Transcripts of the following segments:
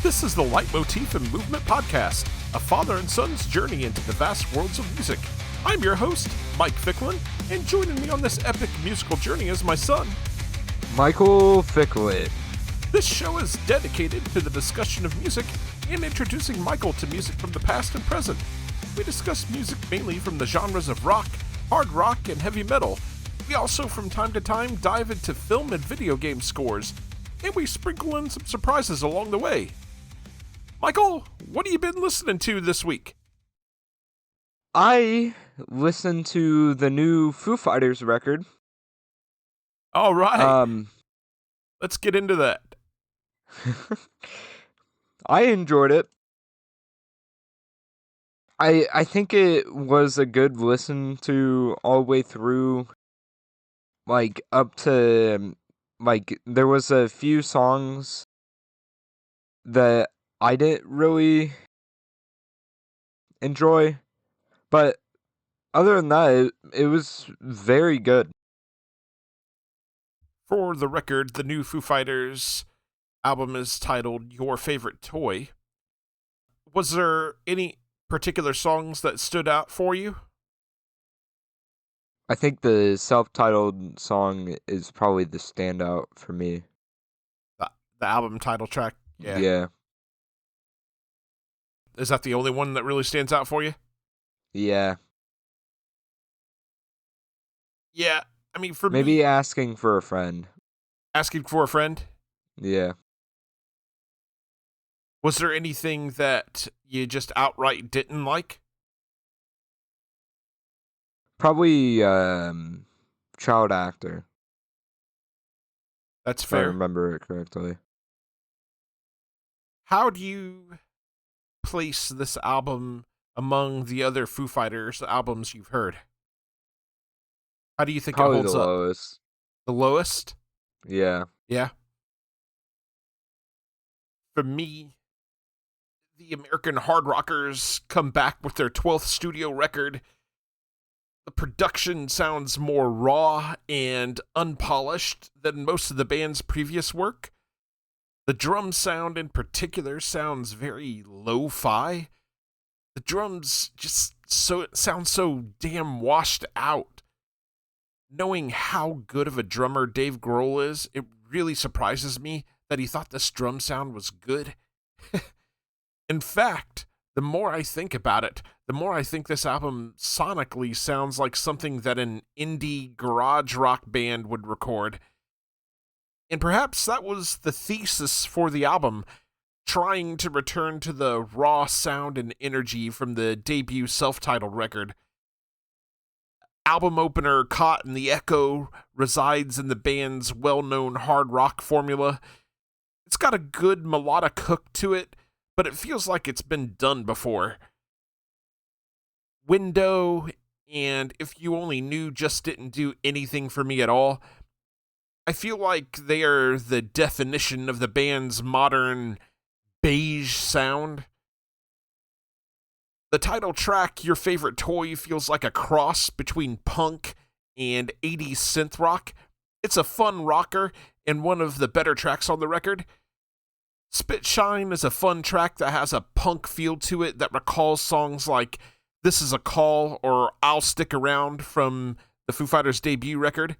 This is the Leitmotif and Movement Podcast, a father and son's journey into the vast worlds of music. I'm your host, Mike Ficklin, and joining me on this epic musical journey is my son, Michael Ficklin. This show is dedicated to the discussion of music and introducing Michael to music from the past and present. We discuss music mainly from the genres of rock, hard rock, and heavy metal. We also, from time to time, dive into film and video game scores, and we sprinkle in some surprises along the way. Michael, what have you been listening to this week? I listened to the new Foo Fighters record. All right. Let's get into that. I enjoyed it. I think it was a good listen to all the way through, up to, there was a few songs that I didn't really enjoy, but other than that, it was very good. For the record, the new Foo Fighters album is titled Your Favorite Toy. Was there any particular songs that stood out for you? I think the self-titled song is probably the standout for me. The album title track? Yeah. Is that the only one that really stands out for you? Yeah. Yeah, I mean, for Maybe me... Asking for a Friend. Asking for a Friend? Yeah. Was there anything that you just outright didn't like? Probably Child Actor. That's If fair. I remember it correctly. How do you place this album among the other Foo Fighters albums you've heard? How do you think Probably it holds the up? lowest. The lowest? Yeah. Yeah. For me, the American hard rockers come back with their 12th studio record. The production sounds more raw and unpolished than most of the band's previous work. The drum sound in particular sounds very lo-fi. The drums just sound so damn washed out. Knowing how good of a drummer Dave Grohl is, it really surprises me that he thought this drum sound was good. In fact, the more I think about it, the more I think this album sonically sounds like something that an indie garage rock band would record. And perhaps that was the thesis for the album, trying to return to the raw sound and energy from the debut self-titled record. Album opener Caught in the Echo resides in the band's well-known hard rock formula. It's got a good melodic hook to it, but it feels like it's been done before. Window and If You Only Knew just didn't do anything for me at all. I feel like they are the definition of the band's modern beige sound. The title track, Your Favorite Toy, feels like a cross between punk and 80s synth rock. It's a fun rocker and one of the better tracks on the record. Spit Shine is a fun track that has a punk feel to it that recalls songs like This Is a Call or I'll Stick Around from the Foo Fighters' debut record.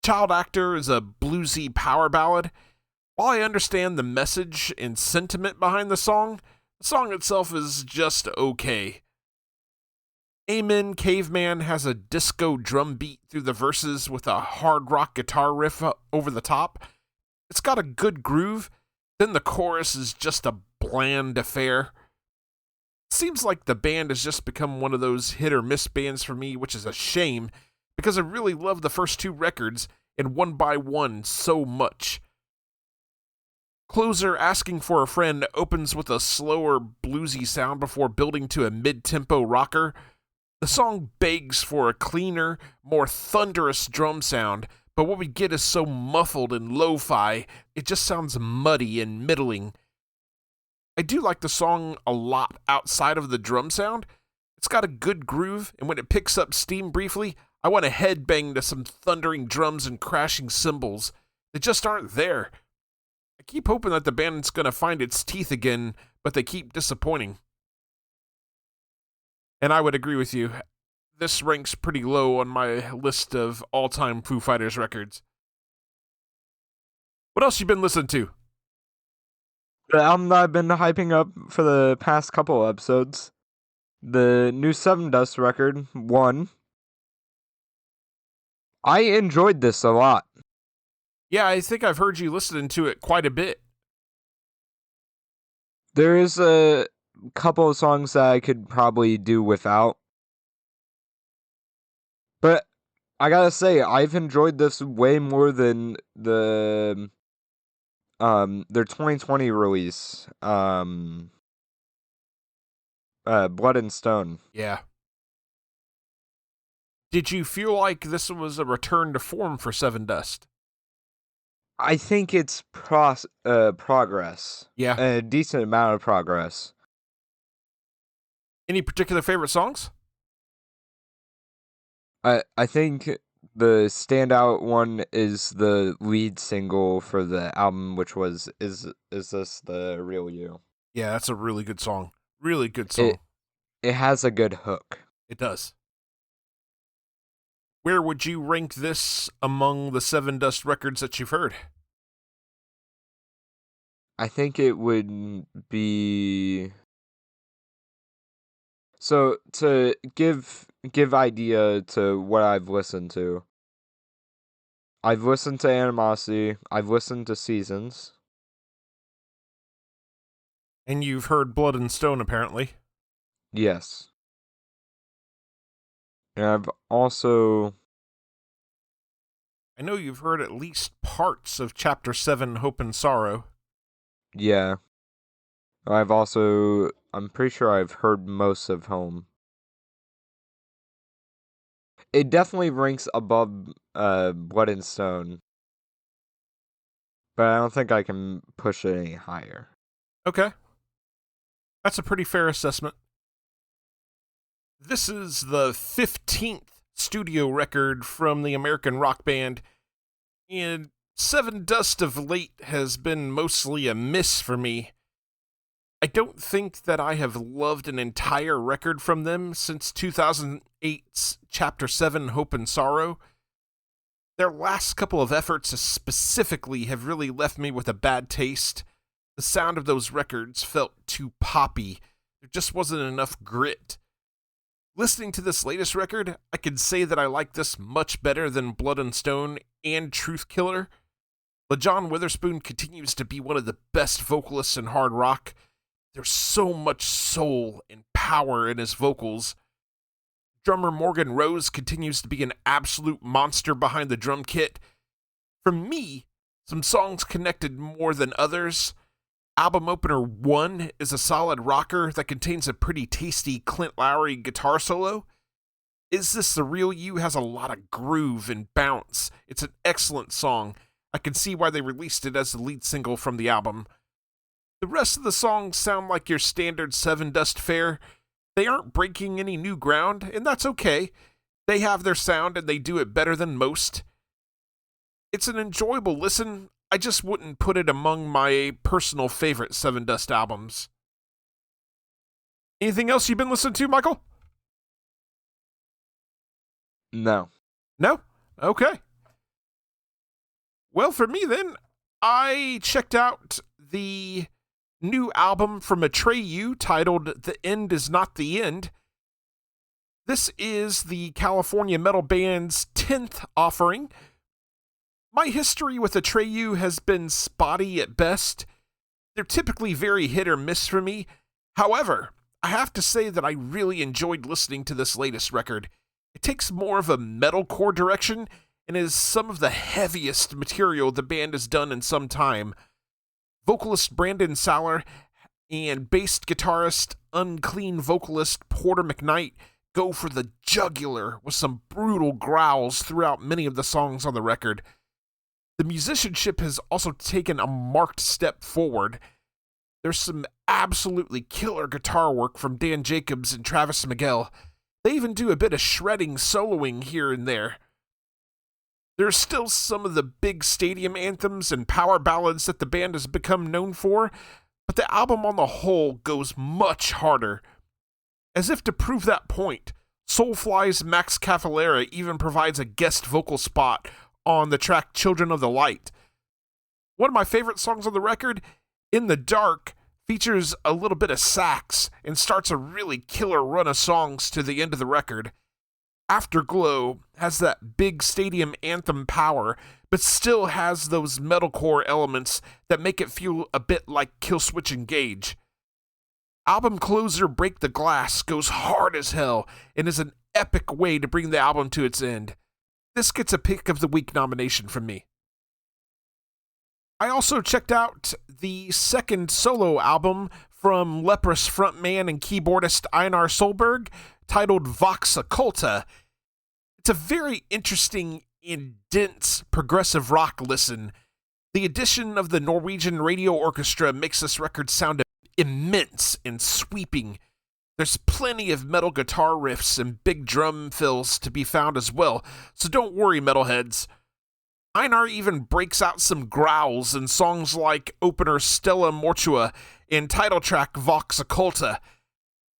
Child Actor is a bluesy power ballad. While I understand the message and sentiment behind the song itself is just okay. Amen Caveman has a disco drum beat through the verses with a hard rock guitar riff over the top. It's got a good groove, then the chorus is just a bland affair. It seems like the band has just become one of those hit or miss bands for me, which is a shame, because I really love the first two records and One by One so much. Closer, Asking for a Friend, opens with a slower, bluesy sound before building to a mid-tempo rocker. The song begs for a cleaner, more thunderous drum sound, but what we get is so muffled and lo-fi, it just sounds muddy and middling. I do like the song a lot outside of the drum sound. It's got a good groove, and when it picks up steam briefly, I want to headbang to some thundering drums and crashing cymbals. They just aren't there. I keep hoping that the band's going to find its teeth again, but they keep disappointing. And I would agree with you. This ranks pretty low on my list of all-time Foo Fighters records. What else you been listening to? The album that I've been hyping up for the past couple episodes. The new Seven Dust record, One. I enjoyed this a lot. Yeah, I think I've heard you listening to it quite a bit. There is a couple of songs that I could probably do without. But I gotta say, I've enjoyed this way more than their 2020 release, Blood and Stone. Yeah. Did you feel like this was a return to form for Seven Dust? I think it's progress. Yeah. A decent amount of progress. Any particular favorite songs? I think the standout one is the lead single for the album, which was Is This the Real You? Yeah, that's a really good song. Really good song. It has a good hook. It does. Where would you rank this among the Seven Dust records that you've heard? I think it would be... So, to give idea to what I've listened to, I've listened to Animosity, I've listened to Seasons. And you've heard Blood and Stone, apparently. Yes. And I've also... I know you've heard at least parts of Chapter 7, Hope and Sorrow. Yeah. I'm pretty sure I've heard most of Home. It definitely ranks above Blood and Stone. But I don't think I can push it any higher. Okay. That's a pretty fair assessment. This is the 15th studio record from the American rock band, and Seven Dust of late has been mostly a miss for me. I don't think that I have loved an entire record from them since 2008's Chapter 7, Hope and Sorrow. Their last couple of efforts specifically have really left me with a bad taste. The sound of those records felt too poppy. There just wasn't enough grit. Listening to this latest record, I can say that I like this much better than Blood and Stone and Truth Killer. LaJohn Witherspoon continues to be one of the best vocalists in hard rock. There's so much soul and power in his vocals. Drummer Morgan Rose continues to be an absolute monster behind the drum kit. For me, some songs connected more than others. Album opener 1 is a solid rocker that contains a pretty tasty Clint Lowry guitar solo. Is This the Real You has a lot of groove and bounce. It's an excellent song. I can see why they released it as the lead single from the album. The rest of the songs sound like your standard Seven Dust fare. They aren't breaking any new ground, and that's okay. They have their sound and they do it better than most. It's an enjoyable listen. I just wouldn't put it among my personal favorite Seven Dust albums. Anything else you've been listening to, Michael? No. No? Okay. Well, for me then, I checked out the new album from Atreyu titled The End Is Not the End. This is the California metal band's 10th offering. My history with Atreyu has been spotty at best. They're typically very hit or miss for me. However, I have to say that I really enjoyed listening to this latest record. It takes more of a metalcore direction and is some of the heaviest material the band has done in some time. Vocalist Brandon Saller and bass guitarist, unclean vocalist Porter McKnight go for the jugular with some brutal growls throughout many of the songs on the record. The musicianship has also taken a marked step forward. There's some absolutely killer guitar work from Dan Jacobs and Travis Miguel. They even do a bit of shredding soloing here and there. There's still some of the big stadium anthems and power ballads that the band has become known for, but the album on the whole goes much harder. As if to prove that point, Soulfly's Max Cavalera even provides a guest vocal spot on the track Children of the Light. One of my favorite songs on the record, In the Dark, features a little bit of sax and starts a really killer run of songs to the end of the record. Afterglow has that big stadium anthem power, but still has those metalcore elements that make it feel a bit like Killswitch Engage. Album closer Break the Glass goes hard as hell and is an epic way to bring the album to its end. This gets a Pick of the Week nomination from me. I also checked out the second solo album from Leprous frontman and keyboardist Einar Solberg, titled Vox Occulta. It's a very interesting and dense progressive rock listen. The addition of the Norwegian radio orchestra makes this record sound immense and sweeping. There's plenty of metal guitar riffs and big drum fills to be found as well, so don't worry, metalheads. Einar even breaks out some growls in songs like opener Stella Mortua and title track Vox Occulta.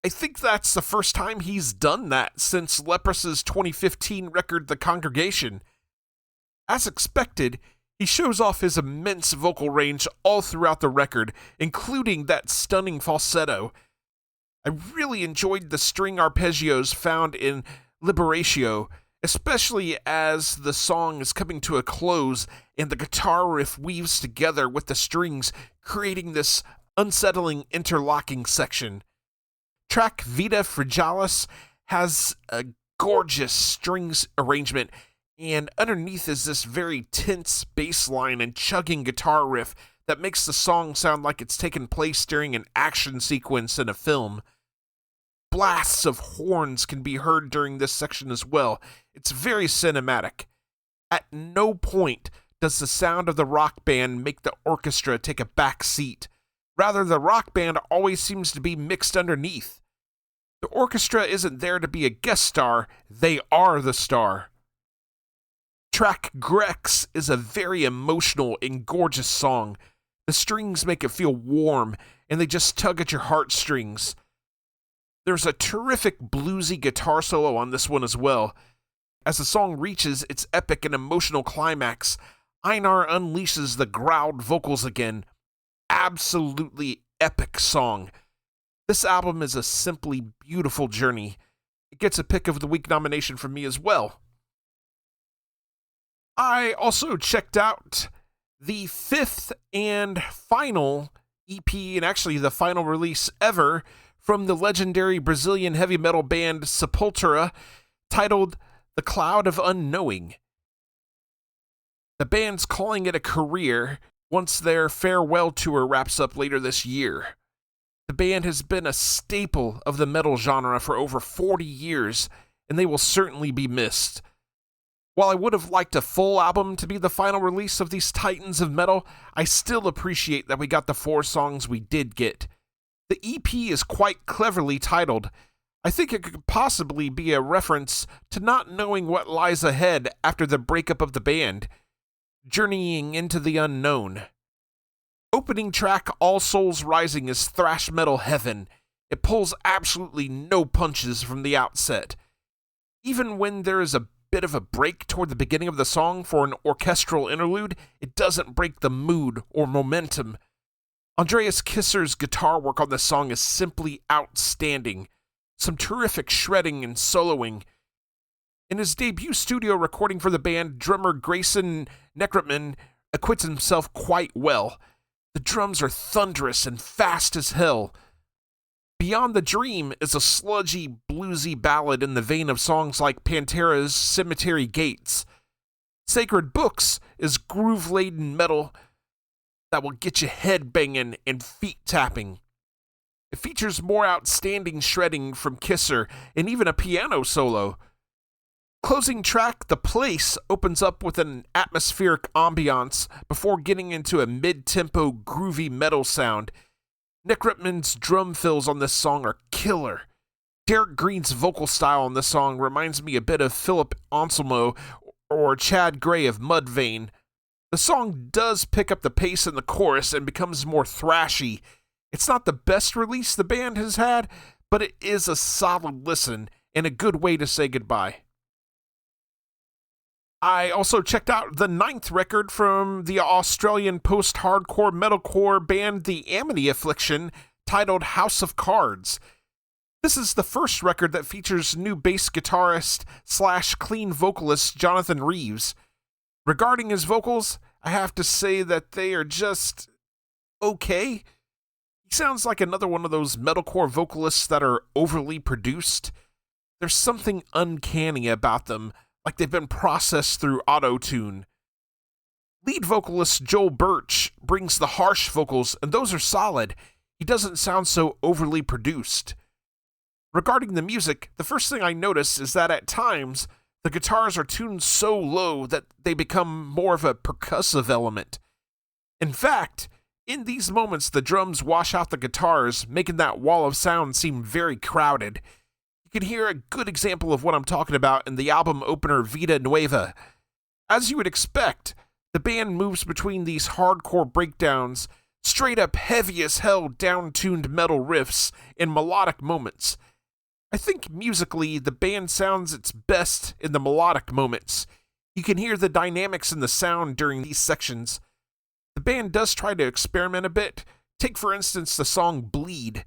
I think that's the first time he's done that since Leprous's 2015 record The Congregation. As expected, he shows off his immense vocal range all throughout the record, including that stunning falsetto. I really enjoyed the string arpeggios found in Liberatio, especially as the song is coming to a close and the guitar riff weaves together with the strings, creating this unsettling interlocking section. Track Vita Fragilis has a gorgeous strings arrangement, and underneath is this very tense bass line and chugging guitar riff that makes the song sound like it's taken place during an action sequence in a film. Blasts of horns can be heard during this section as well. It's very cinematic. At no point does the sound of the rock band make the orchestra take a back seat. Rather, the rock band always seems to be mixed underneath. The orchestra isn't there to be a guest star, they are the star. Track Grex is a very emotional and gorgeous song. The strings make it feel warm, and they just tug at your heartstrings. There's a terrific bluesy guitar solo on this one as well. As the song reaches its epic and emotional climax, Einar unleashes the growled vocals again. Absolutely epic song. This album is a simply beautiful journey. It gets a Pick of the Week nomination from me as well. I also checked out the fifth and final EP, and actually the final release ever, from the legendary Brazilian heavy metal band Sepultura, titled The Cloud of Unknowing. The band's calling it a career once their farewell tour wraps up later this year. The band has been a staple of the metal genre for over 40 years, and they will certainly be missed. While I would have liked a full album to be the final release of these titans of metal, I still appreciate that we got the 4 songs we did get. The EP is quite cleverly titled. I think it could possibly be a reference to not knowing what lies ahead after the breakup of the band, journeying into the unknown. Opening track All Souls Rising is thrash metal heaven. It pulls absolutely no punches from the outset. Even when there is a bit of a break toward the beginning of the song for an orchestral interlude, it doesn't break the mood or momentum. Andreas Kisser's guitar work on this song is simply outstanding. Some terrific shredding and soloing. In his debut studio recording for the band, drummer Grayson Neckertman acquits himself quite well. The drums are thunderous and fast as hell. Beyond the Dream is a sludgy, bluesy ballad in the vein of songs like Pantera's Cemetery Gates. Sacred Books is groove-laden metal that will get you head-banging and feet-tapping. It features more outstanding shredding from Kisser and even a piano solo. Closing track, The Place, opens up with an atmospheric ambiance before getting into a mid-tempo groovy metal sound. Nick Ripman's drum fills on this song are killer. Derek Green's vocal style on this song reminds me a bit of Philip Anselmo or Chad Gray of Mudvayne. The song does pick up the pace in the chorus and becomes more thrashy. It's not the best release the band has had, but it is a solid listen and a good way to say goodbye. I also checked out the 9th record from the Australian post-hardcore metalcore band The Amity Affliction, titled House of Cards. This is the first record that features new bass guitarist / clean vocalist Jonathan Reeves. Regarding his vocals, I have to say that they are just okay. He sounds like another one of those metalcore vocalists that are overly produced. There's something uncanny about them, like they've been processed through auto-tune. Lead vocalist Joel Birch brings the harsh vocals, and those are solid. He doesn't sound so overly produced. Regarding the music, the first thing I notice is that at times, the guitars are tuned so low that they become more of a percussive element. In fact, in these moments, the drums wash out the guitars, making that wall of sound seem very crowded. You can hear a good example of what I'm talking about in the album opener Vida Nueva. As you would expect, the band moves between these hardcore breakdowns, straight up heavy as hell down-tuned metal riffs, and melodic moments. I think musically, the band sounds its best in the melodic moments. You can hear the dynamics in the sound during these sections. The band does try to experiment a bit. Take, for instance, the song Bleed.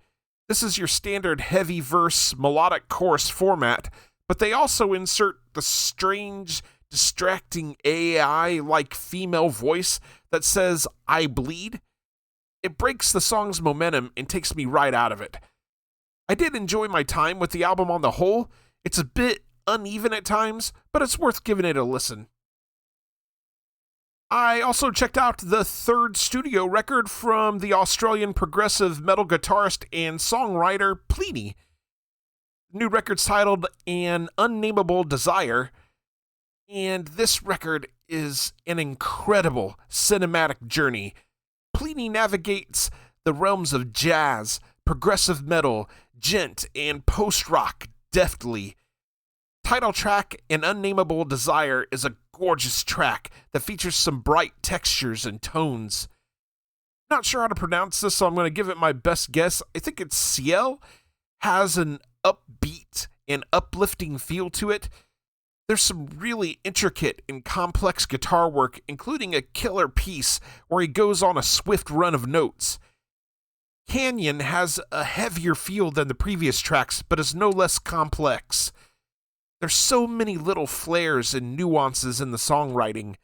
This is your standard heavy verse, melodic chorus format, but they also insert the strange, distracting AI-like female voice that says, "I bleed." It breaks the song's momentum and takes me right out of it. I did enjoy my time with the album on the whole. It's a bit uneven at times, but it's worth giving it a listen. I also checked out the 3rd studio record from the Australian progressive metal guitarist and songwriter Plini. The new record's titled An Unnameable Desire, and this record is an incredible cinematic journey. Plini navigates the realms of jazz, progressive metal, gent, and post-rock deftly. Title track An Unnameable Desire is a gorgeous track that features some bright textures and tones. Not sure how to pronounce this, so I'm going to give it my best guess. I think it's Ciel. Has an upbeat and uplifting feel to it. There's some really intricate and complex guitar work, including a killer piece where he goes on a swift run of notes. Canyon has a heavier feel than the previous tracks, but is no less complex. There's so many little flares and nuances in the songwriting.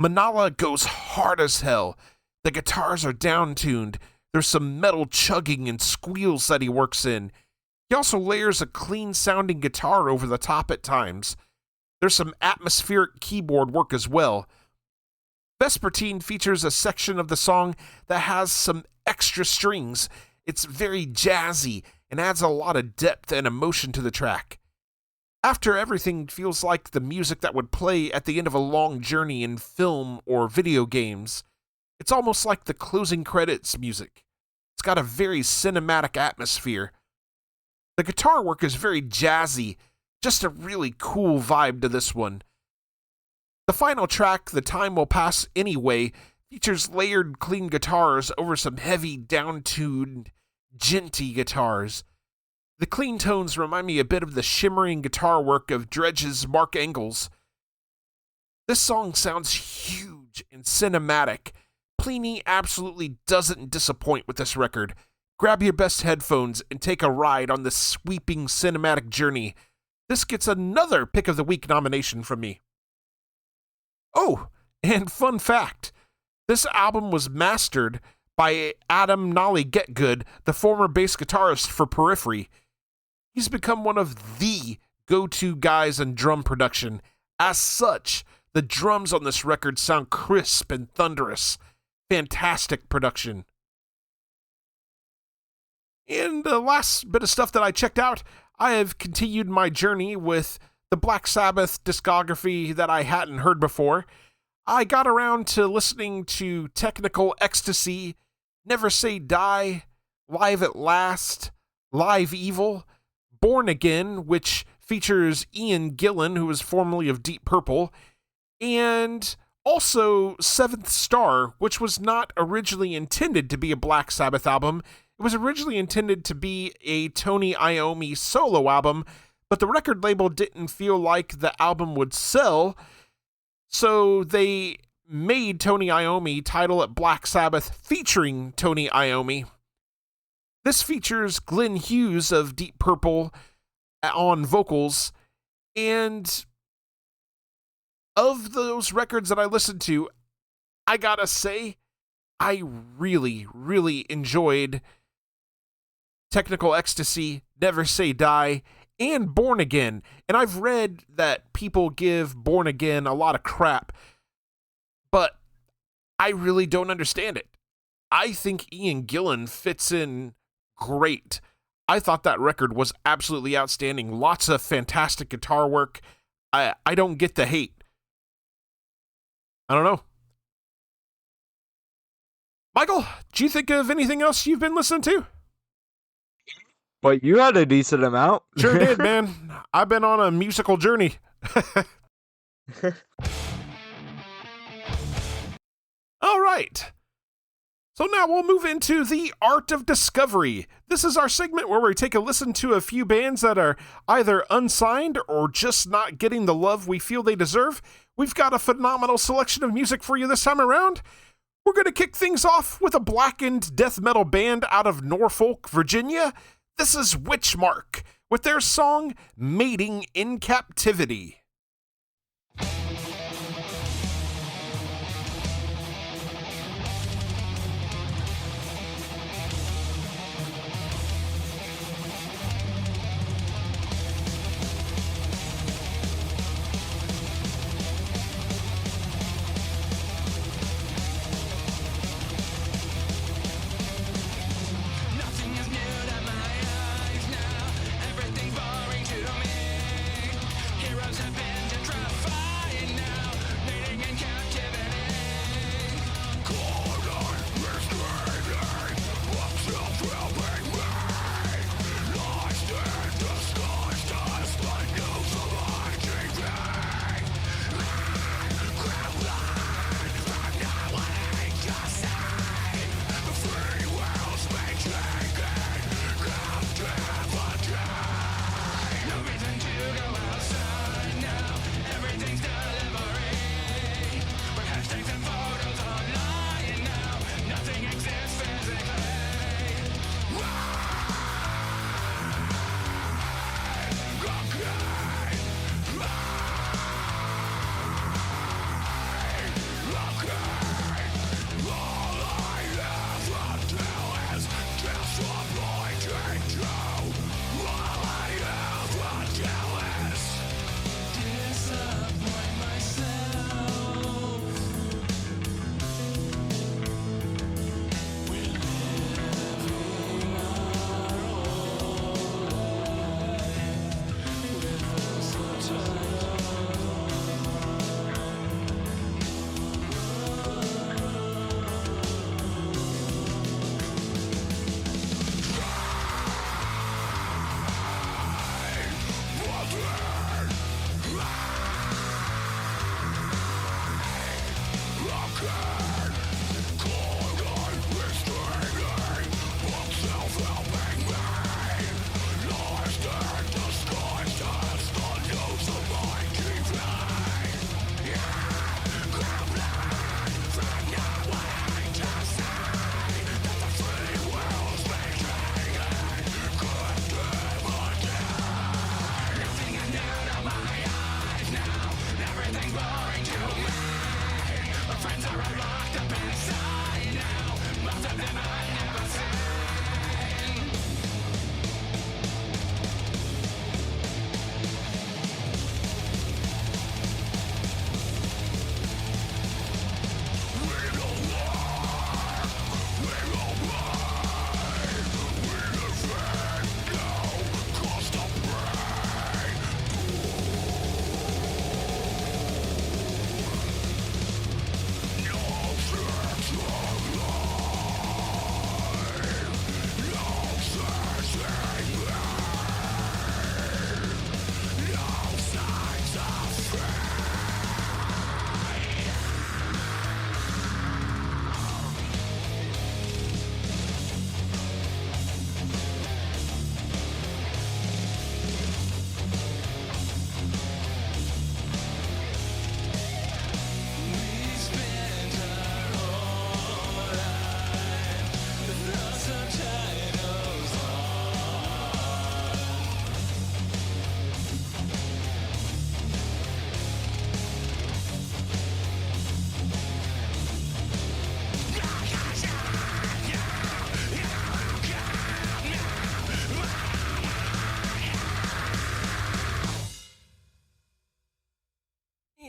Manala goes hard as hell. The guitars are down-tuned. There's some metal chugging and squeals that he works in. He also layers a clean-sounding guitar over the top at times. There's some atmospheric keyboard work as well. Vespertine features a section of the song that has some extra strings. It's very jazzy and adds a lot of depth and emotion to the track. After Everything feels like the music that would play at the end of a long journey in film or video games. It's almost like the closing credits music. It's got a very cinematic atmosphere. The guitar work is very jazzy, just a really cool vibe to this one. The final track, The Time Will Pass Anyway, features layered clean guitars over some heavy down-tuned, genty guitars. The clean tones remind me a bit of the shimmering guitar work of Dredge's Mark Engels. This song sounds huge and cinematic. Plini absolutely doesn't disappoint with this record. Grab your best headphones and take a ride on this sweeping cinematic journey. This gets another Pick of the Week nomination from me. Oh, and fun fact, this album was mastered by Adam Nolly Getgood, the former bass guitarist for Periphery. He's become one of the go-to guys in drum production. As such, the drums on this record sound crisp and thunderous. Fantastic production. And the last bit of stuff that I checked out, I have continued my journey with the Black Sabbath discography that I hadn't heard before. I got around to listening to Technical Ecstasy, Never Say Die, Live at Last, Live Evil, Born Again, which features Ian Gillan, who was formerly of Deep Purple, and also Seventh Star, which was not originally intended to be a Black Sabbath album. It was originally intended to be a Tony Iommi solo album, but the record label didn't feel like the album would sell, so they made Tony Iommi title it Black Sabbath featuring Tony Iommi. This features Glenn Hughes of Deep Purple on vocals, and of those records that I listened to, I gotta say, I really, really enjoyed Technical Ecstasy, Never Say Die, and Born Again. And I've read that people give Born Again a lot of crap, but I really don't understand it. I think Ian Gillan fits in great. I thought that record was absolutely outstanding. Lots of fantastic guitar work. I don't get the hate. I don't know. Michael, do you think of anything else you've been listening to? But you had a decent amount. Sure did, man. I've been on a musical journey. All right. So now we'll move into the art of discovery. This is our segment where we take a listen to a few bands that are either unsigned or just not getting the love we feel they deserve. We've got a phenomenal selection of music for you this time around. We're going to kick things off with a blackened death metal band out of Norfolk, Virginia. This is Witchmark with their song Mating in Captivity. Heroes have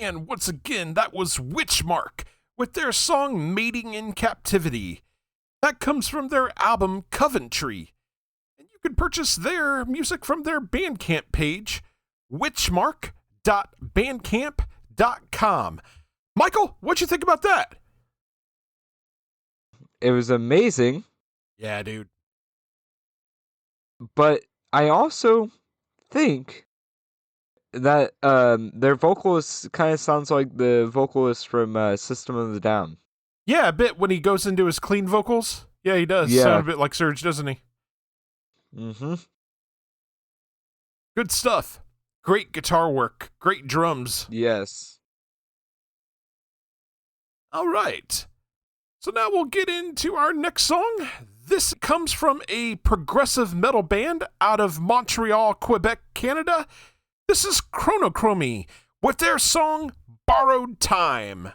And once again, that was Witchmark with their song Mating in Captivity. That comes from their album Coventry. And you can purchase their music from their Bandcamp page, witchmark.bandcamp.com. Michael, what'd you think about that? It was amazing, Yeah, dude. but I also think that their vocalist kind of sounds like the vocalist from System of a Down. Yeah, a bit when he goes into his clean vocals. Yeah, he does. Yeah. Sound a bit like Serge, doesn't he? Mm-hmm. Good stuff. Great guitar work. Great drums. Yes. All right. So now we'll get into our next song. This comes from a progressive metal band out of Montreal, Quebec, Canada. This is Chronochromie with their song Borrowed Time.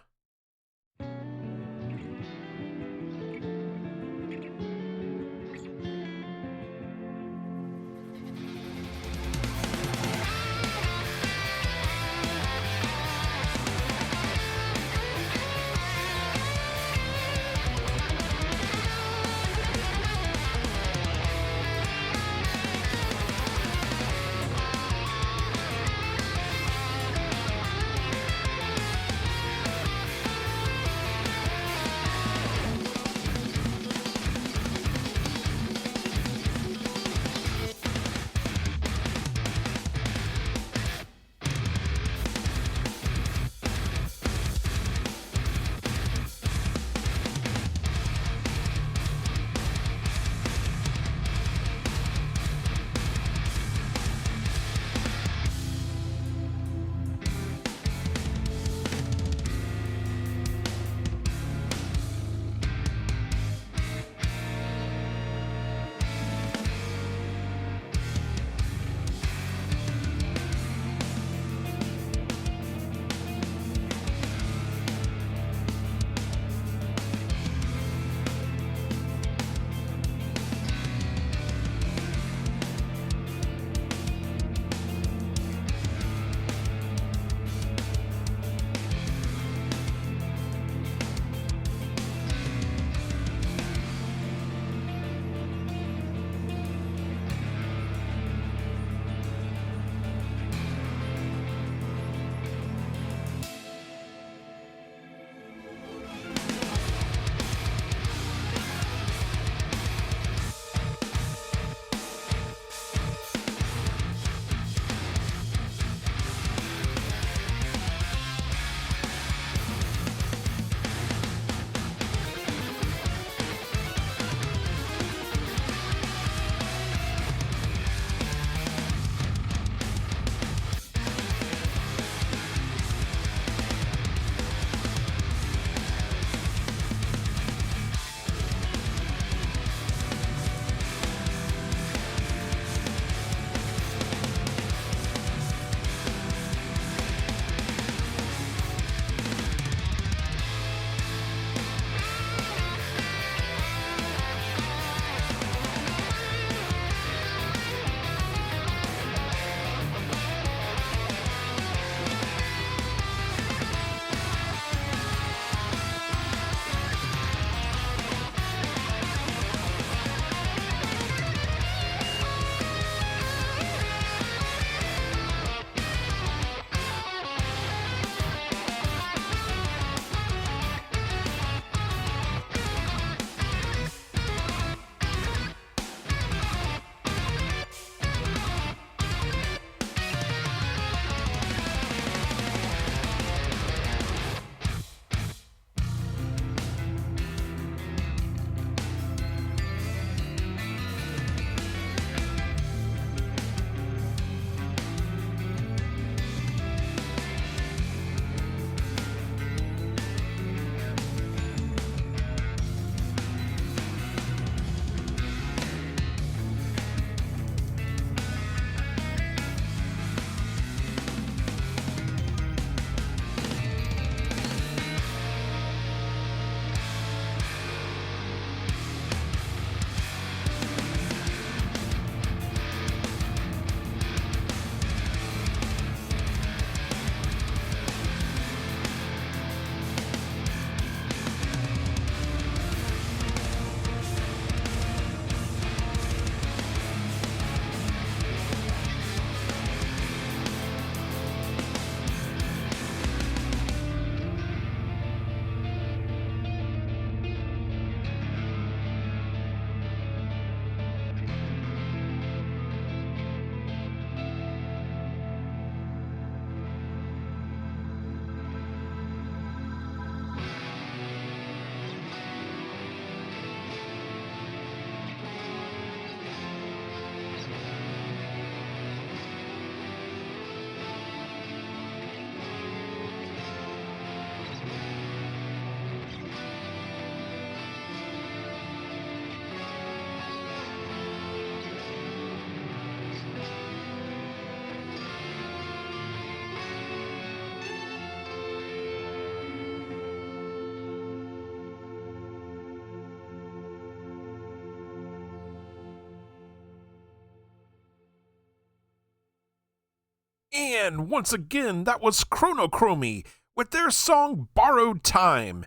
And once again, that was Chronochromie with their song Borrowed Time.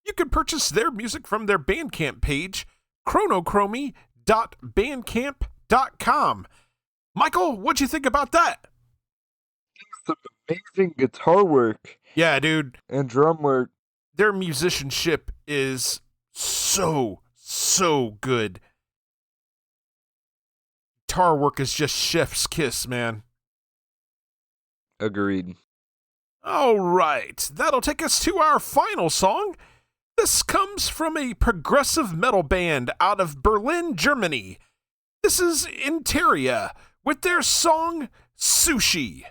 You can purchase their music from their Bandcamp page, chronochromie.bandcamp.com. Michael, what'd you think about that? Some amazing guitar work. Yeah, dude. And drum work. Their musicianship is so good. Guitar work is just chef's kiss, man. Agreed. All right, that'll take us to our final song. This comes from a progressive metal band out of Berlin, Germany. This is Interia with their song Sushi.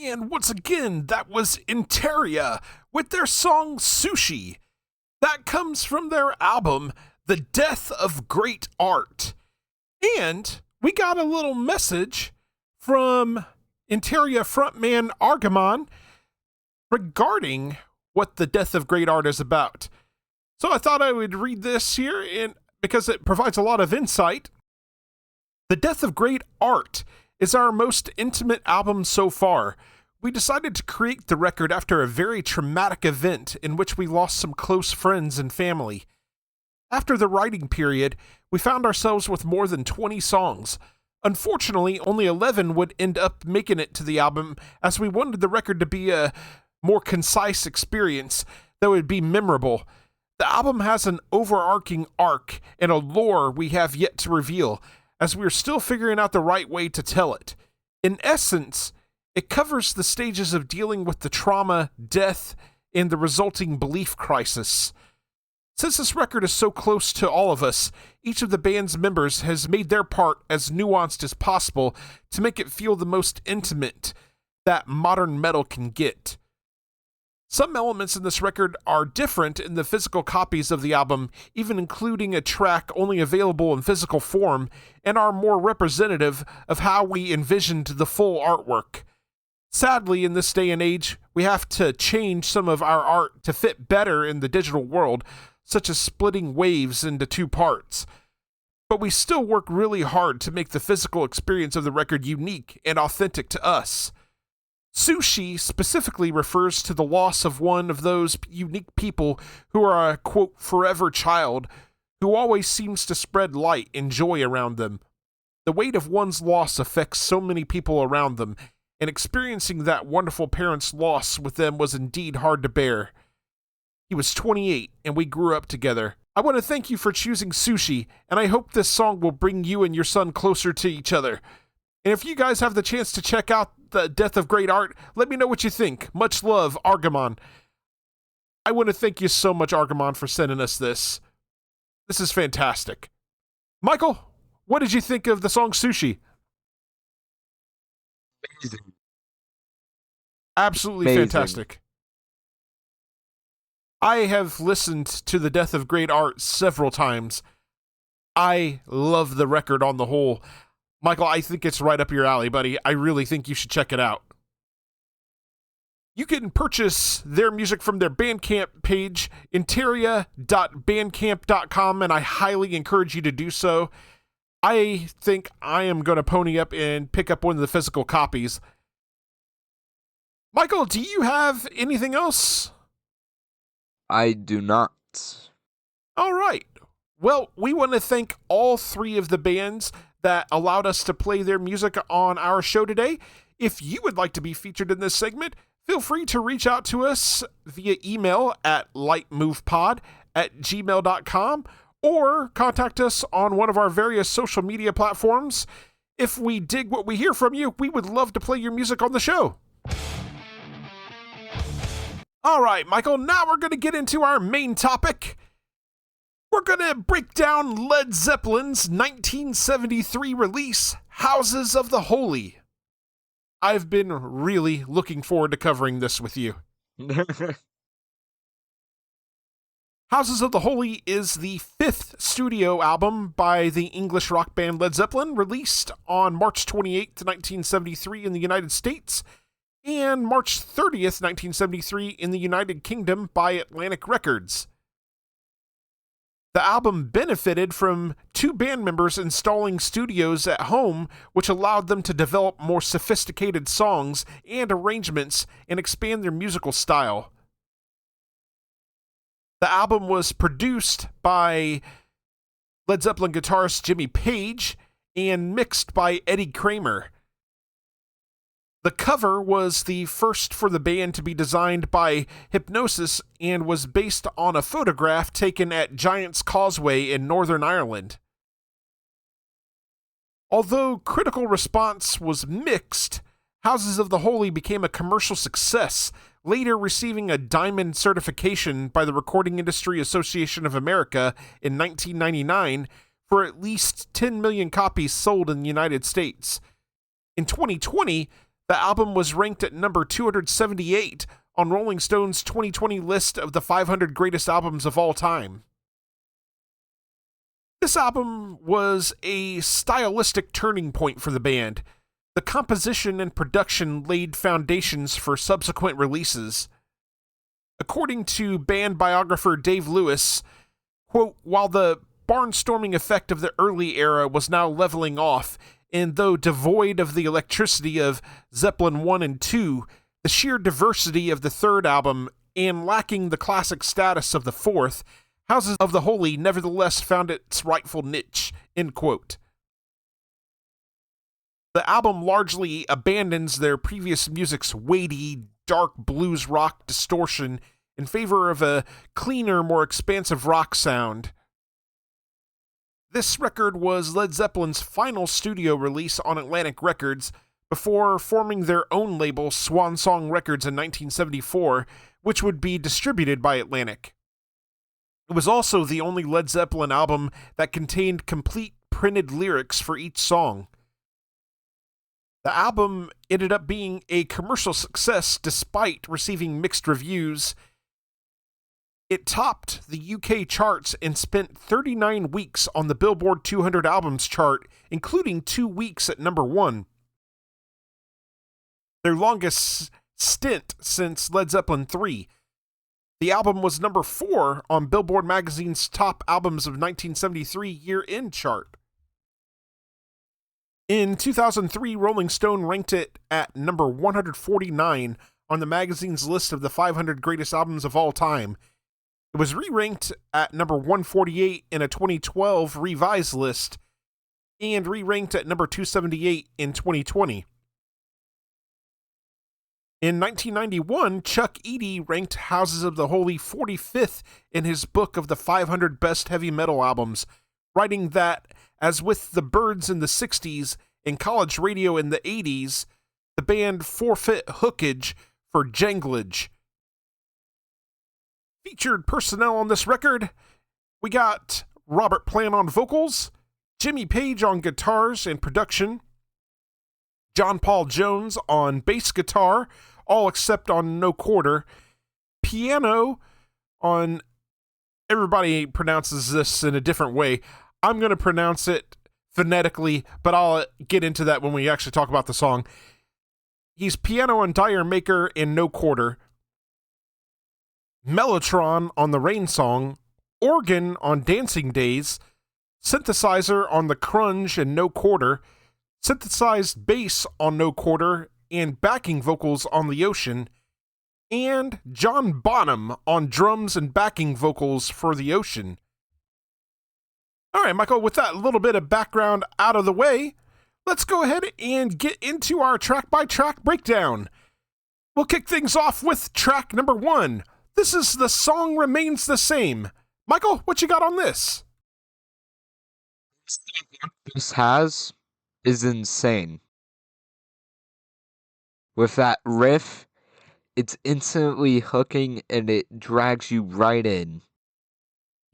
And once again, that was Interia with their song Sushi. That comes from their album, The Death of Great Art. And we got a little message from Interia frontman Argamon regarding what The Death of Great Art is about. So I thought I would read this here because it provides a lot of insight. The Death of Great Art is our most intimate album so far. We decided to create the record after a very traumatic event in which we lost some close friends and family. After the writing period, we found ourselves with more than 20 songs. Unfortunately, only 11 would end up making it to the album, as we wanted the record to be a more concise experience that would be memorable. The album has an overarching arc and a lore we have yet to reveal, as we're still figuring out the right way to tell it. In essence, it covers the stages of dealing with the trauma, death, and the resulting belief crisis. Since this record is so close to all of us, each of the band's members has made their part as nuanced as possible to make it feel the most intimate that modern metal can get. Some elements in this record are different in the physical copies of the album, even including a track only available in physical form, and are more representative of how we envisioned the full artwork. Sadly, in this day and age, we have to change some of our art to fit better in the digital world, such as splitting waves into two parts. But we still work really hard to make the physical experience of the record unique and authentic to us. Sushi specifically refers to the loss of one of those unique people who are a, quote, forever child, who always seems to spread light and joy around them. The weight of one's loss affects so many people around them, and experiencing that wonderful parent's loss with them was indeed hard to bear. He was 28, and we grew up together. I want to thank you for choosing Sushi, and I hope this song will bring you and your son closer to each other. And if you guys have the chance to check out The Death of Great Art, let me know what you think. Much love, Argamon. I want to thank you so much, Argamon, for sending us this. This is fantastic. Michael, what did you think of the song Sushi? Amazing. Absolutely Amazing. Fantastic. I have listened to The Death of Great Art several times. I love the record on the whole. Michael, I think it's right up your alley, buddy. I really think you should check it out. You can purchase their music from their Bandcamp page, interia.bandcamp.com, and I highly encourage you to do so. I think I am going to pony up and pick up one of the physical copies. Michael, do you have anything else? I do not. All right. Well, we want to thank all three of the bands that allowed us to play their music on our show today. If you would like to be featured in this segment, feel free to reach out to us via email at lightmovepod@gmail.com or contact us on one of our various social media platforms. If we dig what we hear from you, we would love to play your music on the show. All right, Michael, now we're going to get into our main topic. We're going to break down Led Zeppelin's 1973 release, Houses of the Holy. I've been really looking forward to covering this with you. Houses of the Holy is the fifth studio album by the English rock band Led Zeppelin, released on March 28th, 1973 in the United States, and March 30th, 1973 in the United Kingdom by Atlantic Records. The album benefited from two band members installing studios at home, which allowed them to develop more sophisticated songs and arrangements and expand their musical style. The album was produced by Led Zeppelin guitarist Jimmy Page and mixed by Eddie Kramer. The cover was the first for the band to be designed by Hypnosis and was based on a photograph taken at Giant's Causeway in Northern Ireland. Although critical response was mixed, Houses of the Holy became a commercial success, later receiving a diamond certification by the Recording Industry Association of America in 1999 for at least 10 million copies sold in the United States. In 2020, The album was ranked at number 278 on Rolling Stone's 2020 list of the 500 greatest albums of all time. This album was a stylistic turning point for the band. The composition and production laid foundations for subsequent releases. According to band biographer Dave Lewis, quote, while the barnstorming effect of the early era was now leveling off, and though devoid of the electricity of Zeppelin 1 and 2, the sheer diversity of the third album, and lacking the classic status of the fourth, Houses of the Holy nevertheless found its rightful niche, end quote. The album largely abandons their previous music's weighty, dark blues rock distortion in favor of a cleaner, more expansive rock sound. This record was Led Zeppelin's final studio release on Atlantic Records before forming their own label, Swan Song Records, in 1974, which would be distributed by Atlantic. It was also the only Led Zeppelin album that contained complete printed lyrics for each song. The album ended up being a commercial success despite receiving mixed reviews. It topped the UK charts and spent 39 weeks on the Billboard 200 Albums chart, including 2 weeks at number 1. Their longest stint since Led Zeppelin 3. The album was number 4 on Billboard magazine's Top Albums of 1973 year-end chart. In 2003, Rolling Stone ranked it at number 149 on the magazine's list of the 500 greatest albums of all time. It was re-ranked at number 148 in a 2012 revised list, and re-ranked at number 278 in 2020. In 1991, Chuck Edie ranked Houses of the Holy 45th in his book of the 500 best heavy metal albums, writing that, as with the Byrds in the 60s and college radio in the 80s, the band forfeit hookage for janglage. Featured personnel on this record, we got Robert Plant on vocals, Jimmy Page on guitars and production, John Paul Jones on bass guitar, all except on no quarter, piano on, everybody pronounces this in a different way. I'm going to pronounce it phonetically, but I'll get into that when we actually talk about the song. He's piano on Dire Maker and no quarter, mellotron on the Rain Song, organ on Dancing Days, synthesizer on the Crunge and no quarter, synthesized bass on no quarter, and backing vocals on The Ocean, and John Bonham on drums and backing vocals for The Ocean. All right, Michael, with that little bit of background out of the way, let's go ahead and get into our track-by-track breakdown. We'll kick things off with track number 1. This is The Song Remains the Same. Michael, what you got on this? This has is insane. With that riff, it's instantly hooking and it drags you right in.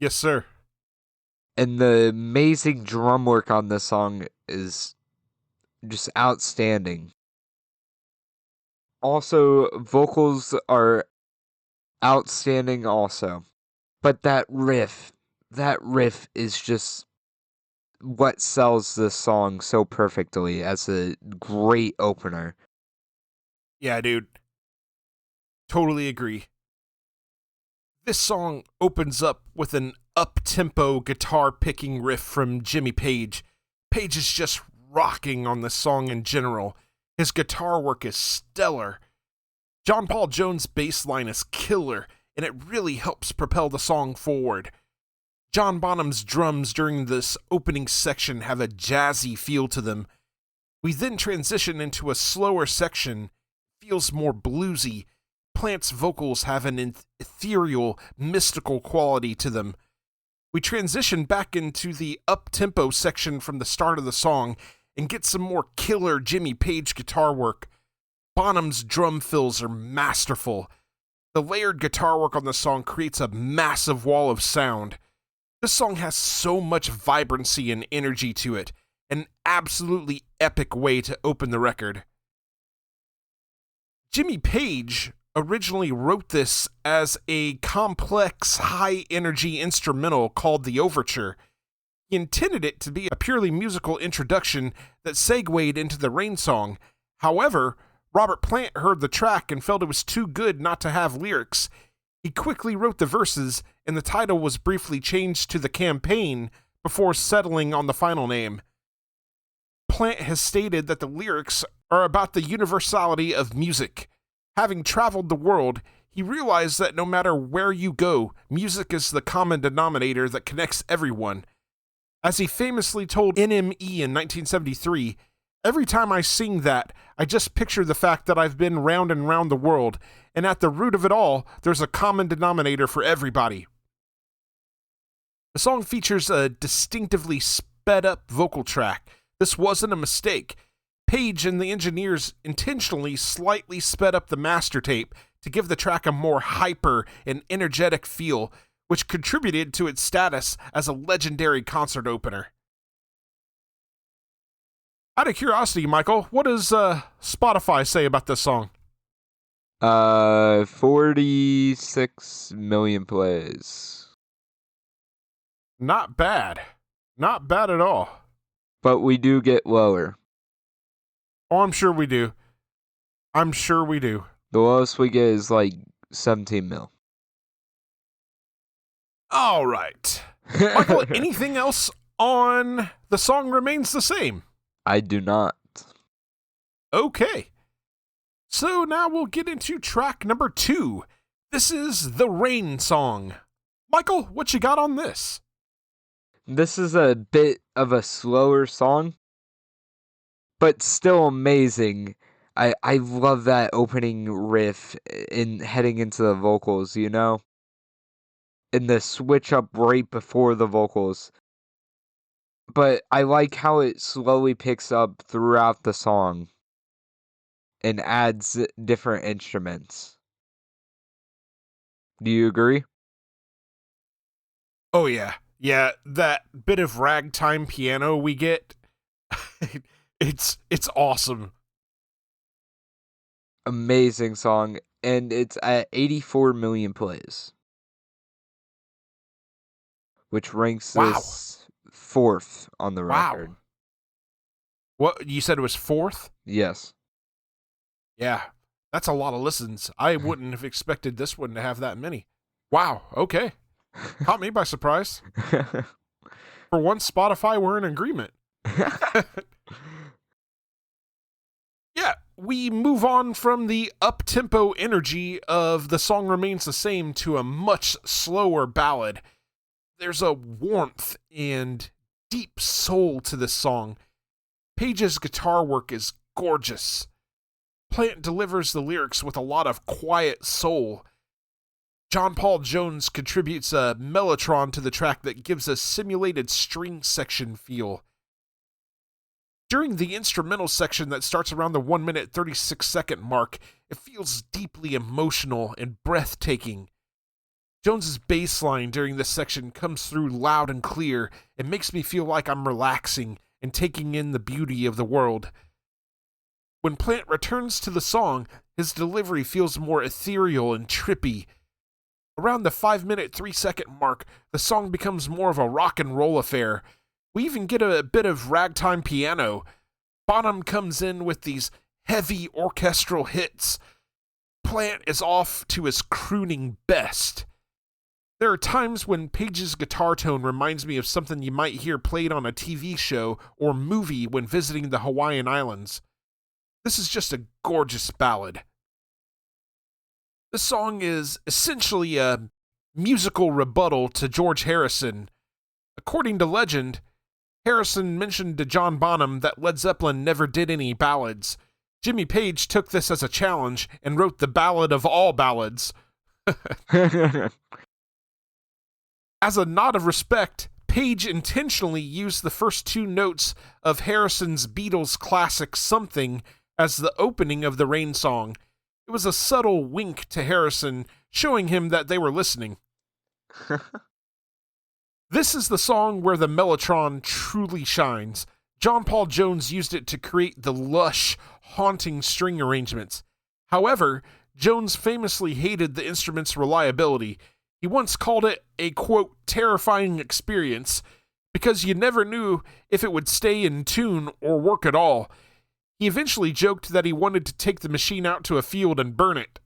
Yes, sir. And the amazing drum work on this song is just outstanding. Also, vocals are outstanding also. But that riff is just what sells this song so perfectly as a great opener. Yeah, dude. Totally agree. This song opens up with an up-tempo guitar-picking riff from Jimmy Page. Page is just rocking on this song in general. His guitar work is stellar. John Paul Jones' bass line is killer, and it really helps propel the song forward. John Bonham's drums during this opening section have a jazzy feel to them. We then transition into a slower section, feels more bluesy. Plant's vocals have an ethereal, mystical quality to them. We transition back into the up-tempo section from the start of the song and get some more killer Jimmy Page guitar work. Bonham's drum fills are masterful. The layered guitar work on the song creates a massive wall of sound. This song has so much vibrancy and energy to it, an absolutely epic way to open the record. Jimmy Page originally wrote this as a complex, high-energy instrumental called the Overture. He intended it to be a purely musical introduction that segued into the Rain song. However, Robert Plant heard the track and felt it was too good not to have lyrics. He quickly wrote the verses, and the title was briefly changed to The Campaign before settling on the final name. Plant has stated that the lyrics are about the universality of music. Having traveled the world, he realized that no matter where you go, music is the common denominator that connects everyone. As he famously told NME in 1973, "Every time I sing that, I just picture the fact that I've been round and round the world, and at the root of it all, there's a common denominator for everybody." The song features a distinctively sped-up vocal track. This wasn't a mistake. Page and the engineers intentionally slightly sped up the master tape to give the track a more hyper and energetic feel, which contributed to its status as a legendary concert opener. Out of curiosity, Michael, what does Spotify say about this song? 46 million plays. Not bad. Not bad at all. But we do get lower. Oh, I'm sure we do. I'm sure we do. The lowest we get is like 17 mil. All right. Michael, anything else on The Song Remains the Same? I do not. Okay. So now we'll get into track number 2. This is The Rain Song. Michael, what you got on this? This is a bit of a slower song, but still amazing. I love that opening riff in heading into the vocals, you know? And the switch up right before the vocals. But I like how it slowly picks up throughout the song and adds different instruments. Do you agree? Oh, yeah. Yeah, that bit of ragtime piano we get, it's awesome. Amazing song, and it's at 84 million plays, which ranks this 4th on the record. What, you said it was 4th? Yes. Yeah, that's a lot of listens. I wouldn't have expected this one to have that many. Wow, okay. Caught me by surprise. For once, Spotify were in agreement. Yeah, we move on from the up-tempo energy of The Song Remains the Same to a much slower ballad. There's a warmth and deep soul to this song. Page's guitar work is gorgeous. Plant delivers the lyrics with a lot of quiet soul. John Paul Jones contributes a mellotron to the track that gives a simulated string section feel. During the instrumental section that starts around the 1 minute 36 second mark, it feels deeply emotional and breathtaking. Jones's bass line during this section comes through loud and clear and makes me feel like I'm relaxing and taking in the beauty of the world. When Plant returns to the song, his delivery feels more ethereal and trippy. Around the 5 minute 3 second mark, the song becomes more of a rock and roll affair. We even get a bit of ragtime piano. Bonham comes in with these heavy orchestral hits. Plant is off to his crooning best. There are times when Page's guitar tone reminds me of something you might hear played on a TV show or movie when visiting the Hawaiian Islands. This is just a gorgeous ballad. This song is essentially a musical rebuttal to George Harrison. According to legend, Harrison mentioned to John Bonham that Led Zeppelin never did any ballads. Jimmy Page took this as a challenge and wrote the ballad of all ballads. As a nod of respect, Page intentionally used the first 2 notes of Harrison's Beatles classic Something as the opening of the Rain song. It was a subtle wink to Harrison, showing him that they were listening. This is the song where the mellotron truly shines. John Paul Jones used it to create the lush, haunting string arrangements. However, Jones famously hated the instrument's reliability. He once called it a, quote, terrifying experience because you never knew if it would stay in tune or work at all. He eventually joked that he wanted to take the machine out to a field and burn it.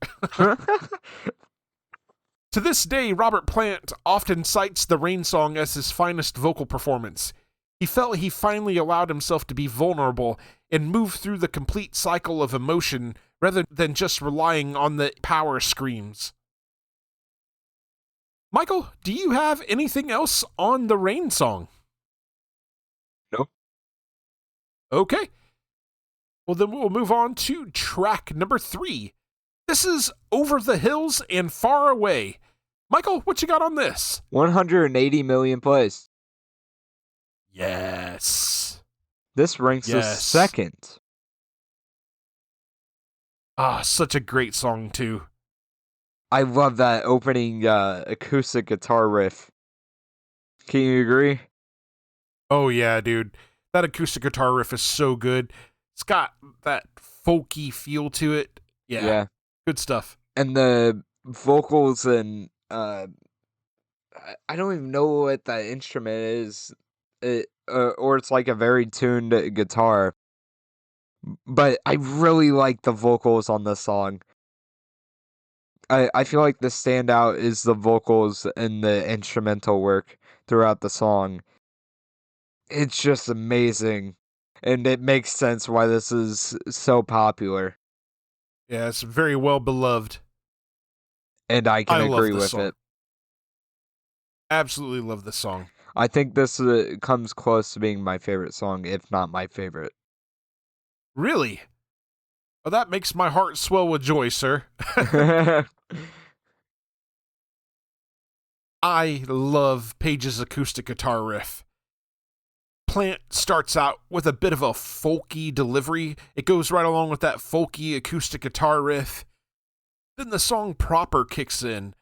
To this day, Robert Plant often cites the Rain Song as his finest vocal performance. He felt he finally allowed himself to be vulnerable and move through the complete cycle of emotion rather than just relying on the power screams. Michael, do you have anything else on the Rain Song? No. Okay. Well, then we'll move on to track number 3. This is Over the Hills and Far Away. Michael, what you got on this? 180 million plays. Yes. This ranks the second. Such a great song, too. I love that opening acoustic guitar riff. Can you agree? Oh, yeah, dude. That acoustic guitar riff is so good. It's got that folky feel to it. Yeah. Good stuff. And the vocals and I don't even know what that instrument is. Or it's like a very tuned guitar. But I really like the vocals on this song. I feel like the standout is the vocals and the instrumental work throughout the song. It's just amazing. And it makes sense why this is so popular. Yeah, it's very well beloved. And I can agree with it. Absolutely love this song. I think this comes close to being my favorite song, if not my favorite. Really? Well, that makes my heart swell with joy, sir. I love Page's acoustic guitar riff. Plant starts out with a bit of a folky delivery. It goes right along with that folky acoustic guitar riff. Then the song proper kicks in.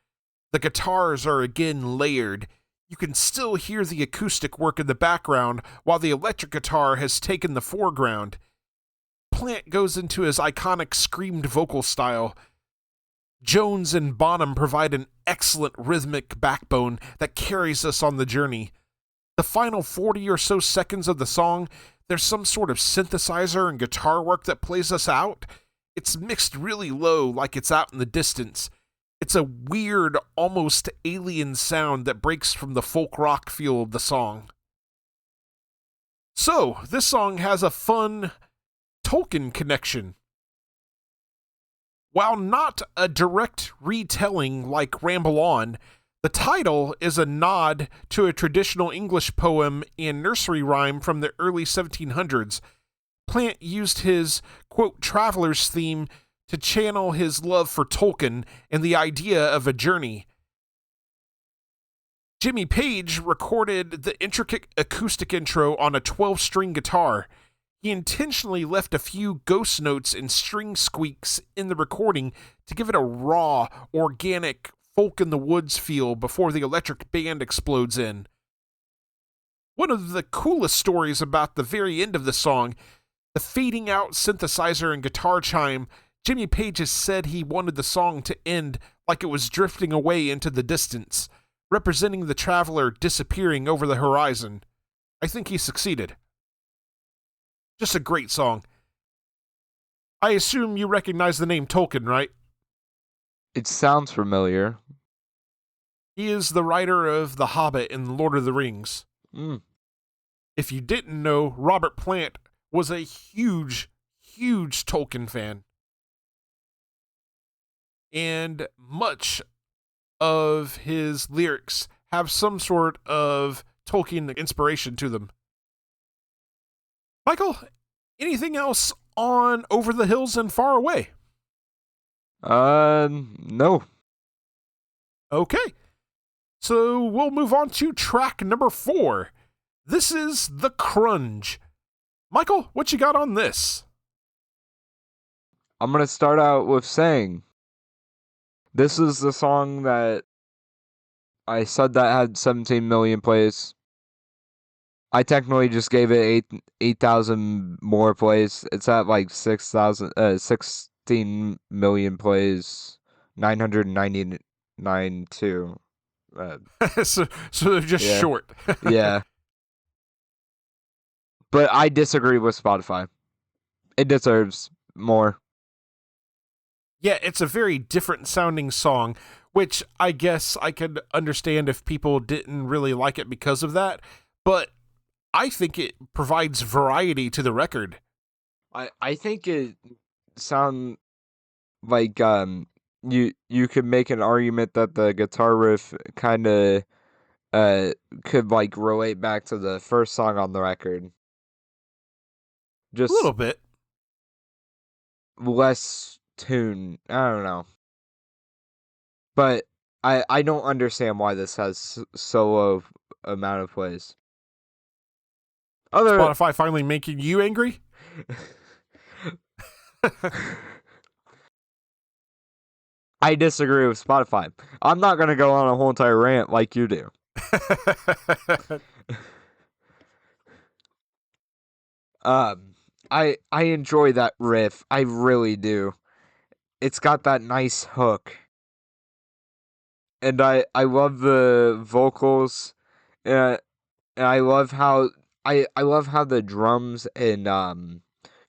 The guitars are again layered. You can still hear the acoustic work in the background while the electric guitar has taken the foreground. Plant goes into his iconic screamed vocal style. Jones and Bonham provide an excellent rhythmic backbone that carries us on the journey. The final 40 or so seconds of the song, there's some sort of synthesizer and guitar work that plays us out. It's mixed really low, like it's out in the distance. It's a weird, almost alien sound that breaks from the folk rock feel of the song. So, this song has a fun Tolkien connection. While not a direct retelling like Ramble On, the title is a nod to a traditional English poem and nursery rhyme from the early 1700s. Plant used his, quote, traveler's theme to channel his love for Tolkien and the idea of a journey. Jimmy Page recorded the intricate acoustic intro on a 12-string guitar. He intentionally left a few ghost notes and string squeaks in the recording to give it a raw, organic, folk-in-the-woods feel before the electric band explodes in. One of the coolest stories about the very end of the song, the fading out synthesizer and guitar chime, Jimmy Page has said he wanted the song to end like it was drifting away into the distance, representing the traveler disappearing over the horizon. I think he succeeded. Just a great song. I assume you recognize the name Tolkien, right? It sounds familiar. He is the writer of The Hobbit and Lord of the Rings. If you didn't know, Robert Plant was a huge, huge Tolkien fan. And much of his lyrics have some sort of Tolkien inspiration to them. Michael, anything else on Over the Hills and Far Away? No. Okay. So we'll move on to track number 4. This is The Crunge. Michael, what you got on this? I'm going to start out with saying this is the song that I said that had 17 million plays. I technically just gave it 8,000 more plays. It's at like 6 15 million plays, 999 too. so they're just Yeah. short. Yeah. But I disagree with Spotify. It deserves more. Yeah, it's a very different sounding song, which I guess I could understand if people didn't really like it because of that. But I think it provides variety to the record. I think it sound like you could make an argument that the guitar riff kind of could like relate back to the first song on the record. A Just little bit. less tune. I don't know. But I don't understand why this has so low amount of plays. Spotify finally making you angry? I disagree with Spotify. I'm not gonna go on a whole entire rant like you do. I enjoy that riff. I really do. It's got that nice hook. And I love the vocals. And I love how I love how the drums and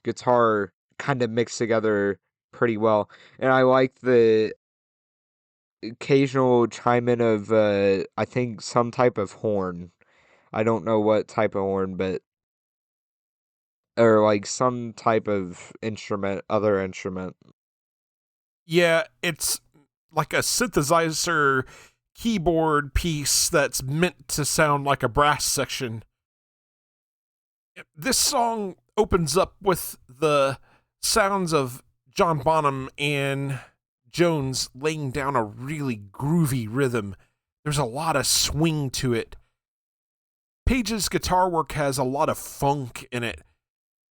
guitar kind of mix together pretty well. And I like the occasional chime in of I think some type of horn. I don't know what type of horn, but or like some type of instrument, other instrument. Yeah, it's like a synthesizer keyboard piece that's meant to sound like a brass section. This song opens up with the sounds of John Bonham and Jones laying down a really groovy rhythm. There's a lot of swing to it. Page's guitar work has a lot of funk in it.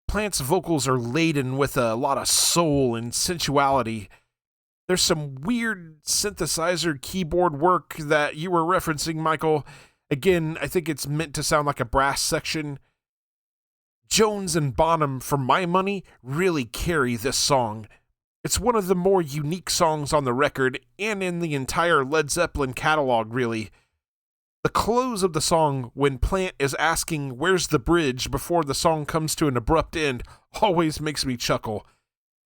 Plant's vocals are laden with a lot of soul and sensuality. There's some weird synthesizer keyboard work that you were referencing, Michael. Again, I think it's meant to sound like a brass section. Jones and Bonham, for my money, really carry this song. It's one of the more unique songs on the record and in the entire Led Zeppelin catalog, really. The close of the song, when Plant is asking where's the bridge before the song comes to an abrupt end, always makes me chuckle.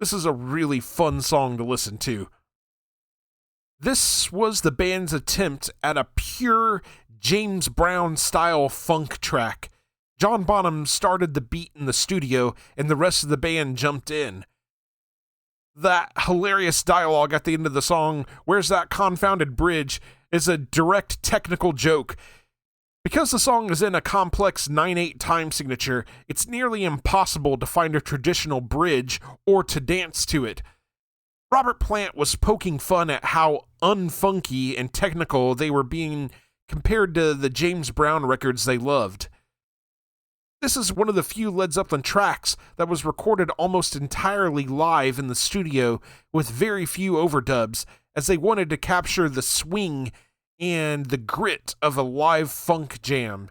This is a really fun song to listen to. This was the band's attempt at a pure James Brown-style funk track. John Bonham started the beat in the studio, and the rest of the band jumped in. That hilarious dialogue at the end of the song, "Where's that confounded bridge?" is a direct technical joke. Because the song is in a complex 9/8 time signature, it's nearly impossible to find a traditional bridge or to dance to it. Robert Plant was poking fun at how unfunky and technical they were being compared to the James Brown records they loved. This is one of the few Led Zeppelin tracks that was recorded almost entirely live in the studio with very few overdubs, as they wanted to capture the swing and the grit of a live funk jam.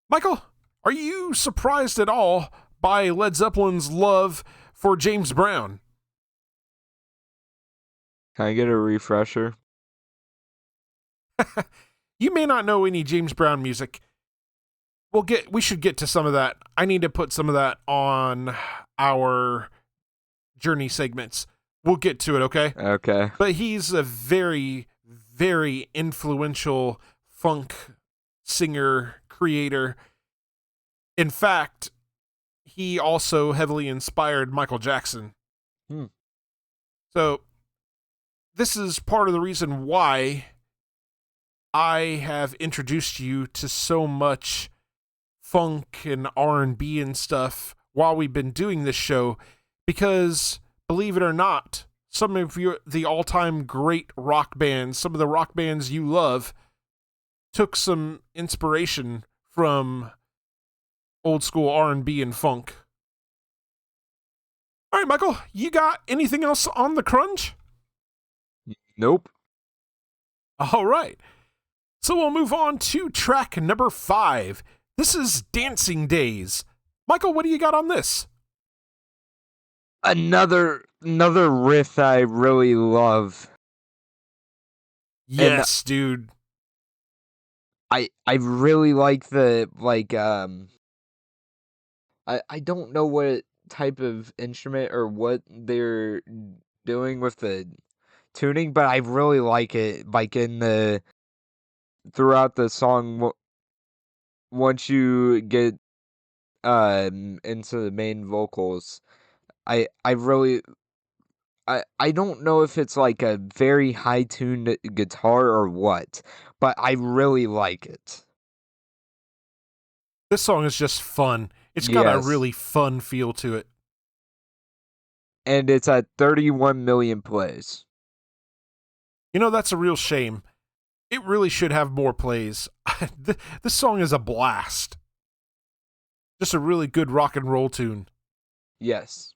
Michael, are you surprised at all by Led Zeppelin's love for James Brown? Can I get a refresher? You may not know any James Brown music. We should get to some of that. I need to put some of that on our journey segments. We'll get to it, okay? Okay. But he's a very, very influential funk singer, creator. In fact, he also heavily inspired Michael Jackson. So, this is part of the reason why I have introduced you to so much funk and R&B and stuff while we've been doing this show, because believe it or not, some of the all-time great rock bands, some of the rock bands you love, took some inspiration from old school R&B and funk. All right, Michael, you got anything else on the Crunge? Nope. All right. So we'll move on to track number 5. This is Dancing Days. Michael, what do you got on this? Another riff I really love. And Yes, dude. I really like the I don't know what type of instrument or what they're doing with the tuning, but I really like it. Like in the throughout the song, once you get into the main vocals, I really I don't know if it's like a very high tuned guitar or what, but I really like it. This song is just fun. It's got a Yes. really fun feel to it. And it's at 31 million plays. You know, that's a real shame. It really should have more plays. This song is a blast. Just a really good rock and roll tune. Yes.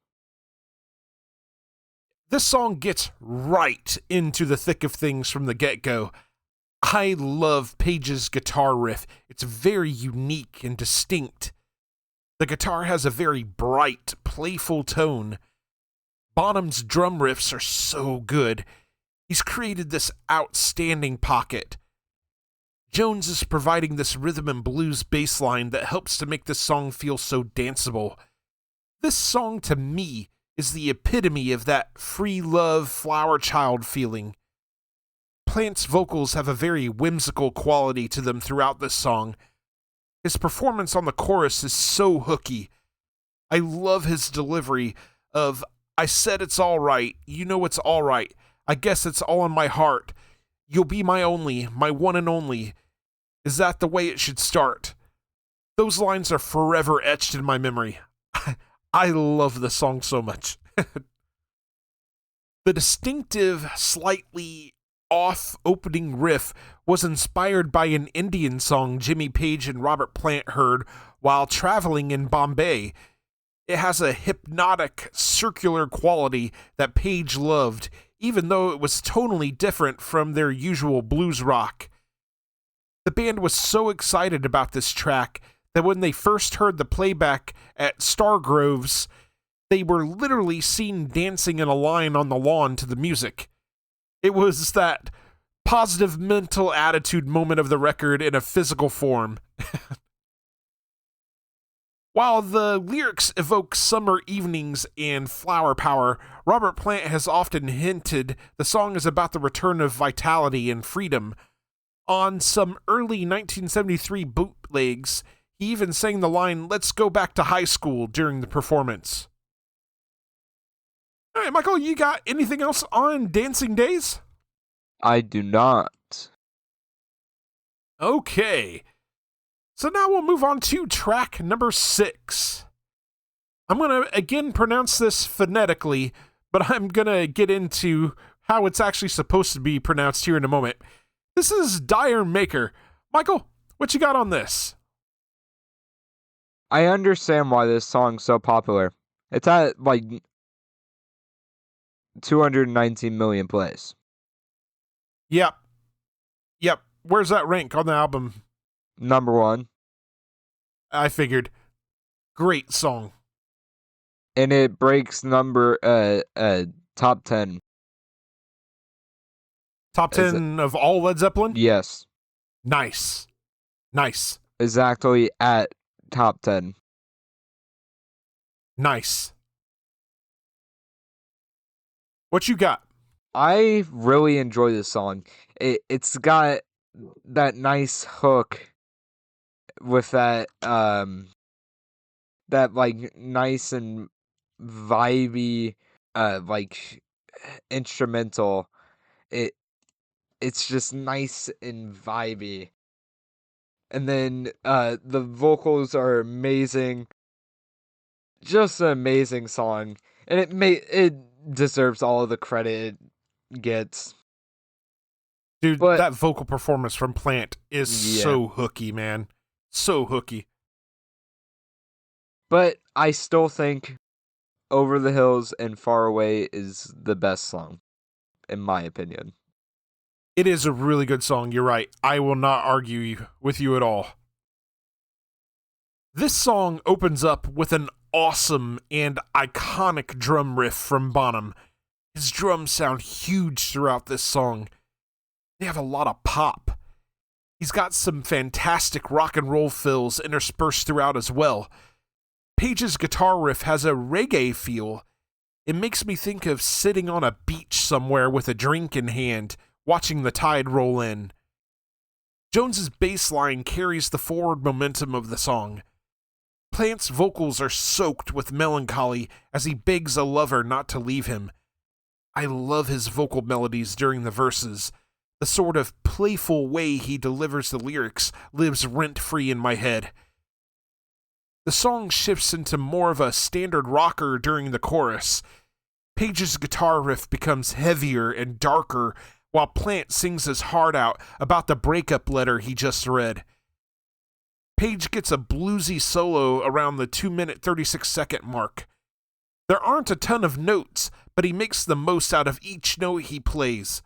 This song gets right into the thick of things from the get-go. I love Page's guitar riff. It's very unique and distinct. The guitar has a very bright, playful tone. Bonham's drum riffs are so good. He's created this outstanding pocket. Jones is providing this rhythm and blues bass line that helps to make this song feel so danceable. This song, to me, is the epitome of that free love flower child feeling. Plant's vocals have a very whimsical quality to them throughout this song. His performance on the chorus is so hooky. I love his delivery of, I said it's all right, you know it's all right, I guess it's all in my heart. You'll be my only, my one and only. Is that the way it should start? Those lines are forever etched in my memory. I love the song so much. The distinctive, slightly off opening riff was inspired by an Indian song Jimmy Page and Robert Plant heard while traveling in Bombay. It has a hypnotic, circular quality that Page loved, even though it was tonally different from their usual blues rock. The band was so excited about this track that when they first heard the playback at Stargrove's, they were literally seen dancing in a line on the lawn to the music. It was that positive mental attitude moment of the record in a physical form. While the lyrics evoke summer evenings and flower power, Robert Plant has often hinted the song is about the return of vitality and freedom. On some early 1973 bootlegs, he even sang the line, "Let's go back to high school," during the performance. All right, Michael, you got anything else on Dancing Days? I do not. Okay. So now we'll move on to track number 6. I'm going to again pronounce this phonetically, but I'm going to get into how it's actually supposed to be pronounced here in a moment. This is Dire Maker. Michael, what you got on this? I understand why this song's so popular. It's at like 219 million plays. Yep. Where's that rank on the album? Number 1. I figured. Great song. And it breaks top 10. Top 10 of all Led Zeppelin? Yes. Nice. Exactly at top 10. Nice. What you got? I really enjoy this song. It's got that nice hook with that like nice and vibey like instrumental. It's just nice and vibey. And then the vocals are amazing. Just an amazing song. And it deserves all of the credit it gets. Dude, that vocal performance from Plant is so hooky, man. So hooky. But I still think Over the Hills and Far Away is the best song, in my opinion. It is a really good song, you're right. I will not argue with you at all. This song opens up with an awesome and iconic drum riff from Bonham. His drums sound huge throughout this song. They have a lot of pop. He's got some fantastic rock and roll fills interspersed throughout as well. Page's guitar riff has a reggae feel. It makes me think of sitting on a beach somewhere with a drink in hand, watching the tide roll in. Jones's bass line carries the forward momentum of the song. Plant's vocals are soaked with melancholy as he begs a lover not to leave him. I love his vocal melodies during the verses. The sort of playful way he delivers the lyrics lives rent-free in my head. The song shifts into more of a standard rocker during the chorus. Page's guitar riff becomes heavier and darker while Plant sings his heart out about the breakup letter he just read. Page gets a bluesy solo around the 2-minute 36-second mark. There aren't a ton of notes, but he makes the most out of each note he plays.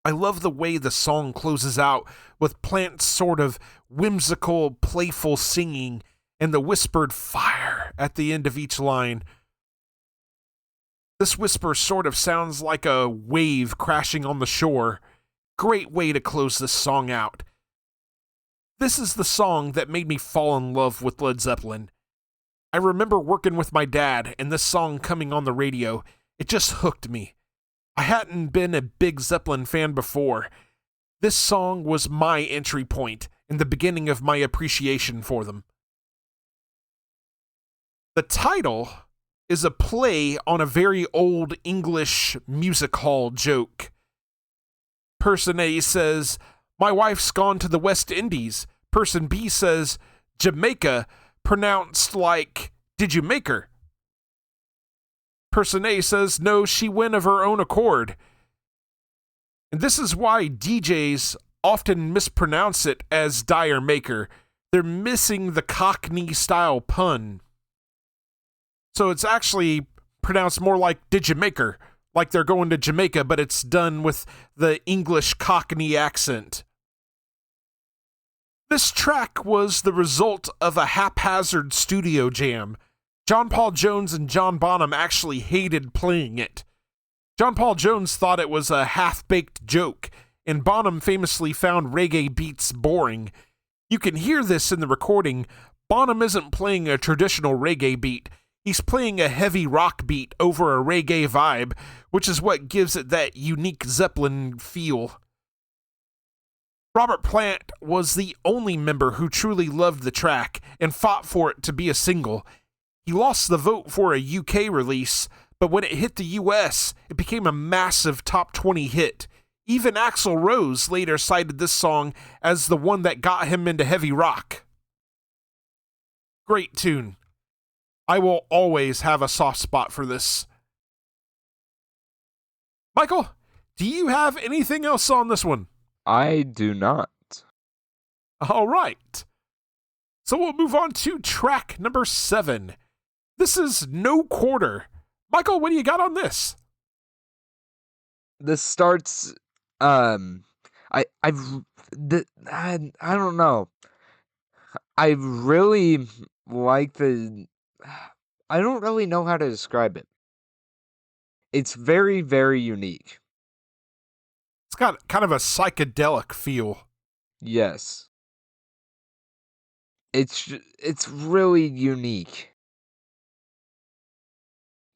I love the way the song closes out with Plant's sort of whimsical, playful singing and the whispered fire at the end of each line. This whisper sort of sounds like a wave crashing on the shore. Great way to close this song out. This is the song that made me fall in love with Led Zeppelin. I remember working with my dad and this song coming on the radio. It just hooked me. I hadn't been a big Zeppelin fan before. This song was my entry point and the beginning of my appreciation for them. The title is a play on a very old English music hall joke. Person A says, "My wife's gone to the West Indies." Person B says, "Jamaica," pronounced like, "Did you make her?" Person A says, "No, she went of her own accord." And this is why DJs often mispronounce it as "Dire Maker." They're missing the Cockney-style pun. So it's actually pronounced more like "Did you make her?" Like they're going to Jamaica, but it's done with the English Cockney accent. This track was the result of a haphazard studio jam. John Paul Jones and John Bonham actually hated playing it. John Paul Jones thought it was a half-baked joke, and Bonham famously found reggae beats boring. You can hear this in the recording. Bonham isn't playing a traditional reggae beat. He's playing a heavy rock beat over a reggae vibe, which is what gives it that unique Zeppelin feel. Robert Plant was the only member who truly loved the track and fought for it to be a single. He lost the vote for a UK release, but when it hit the US, it became a massive top 20 hit. Even Axl Rose later cited this song as the one that got him into heavy rock. Great tune. I will always have a soft spot for this. Michael, do you have anything else on this one? I do not. All right. So we'll move on to track number 7. This is No Quarter. Michael, what do you got on this? This starts. I don't know. I really like the. I don't really know how to describe it. It's very, very unique. It's got kind of a psychedelic feel. Yes. It's really unique.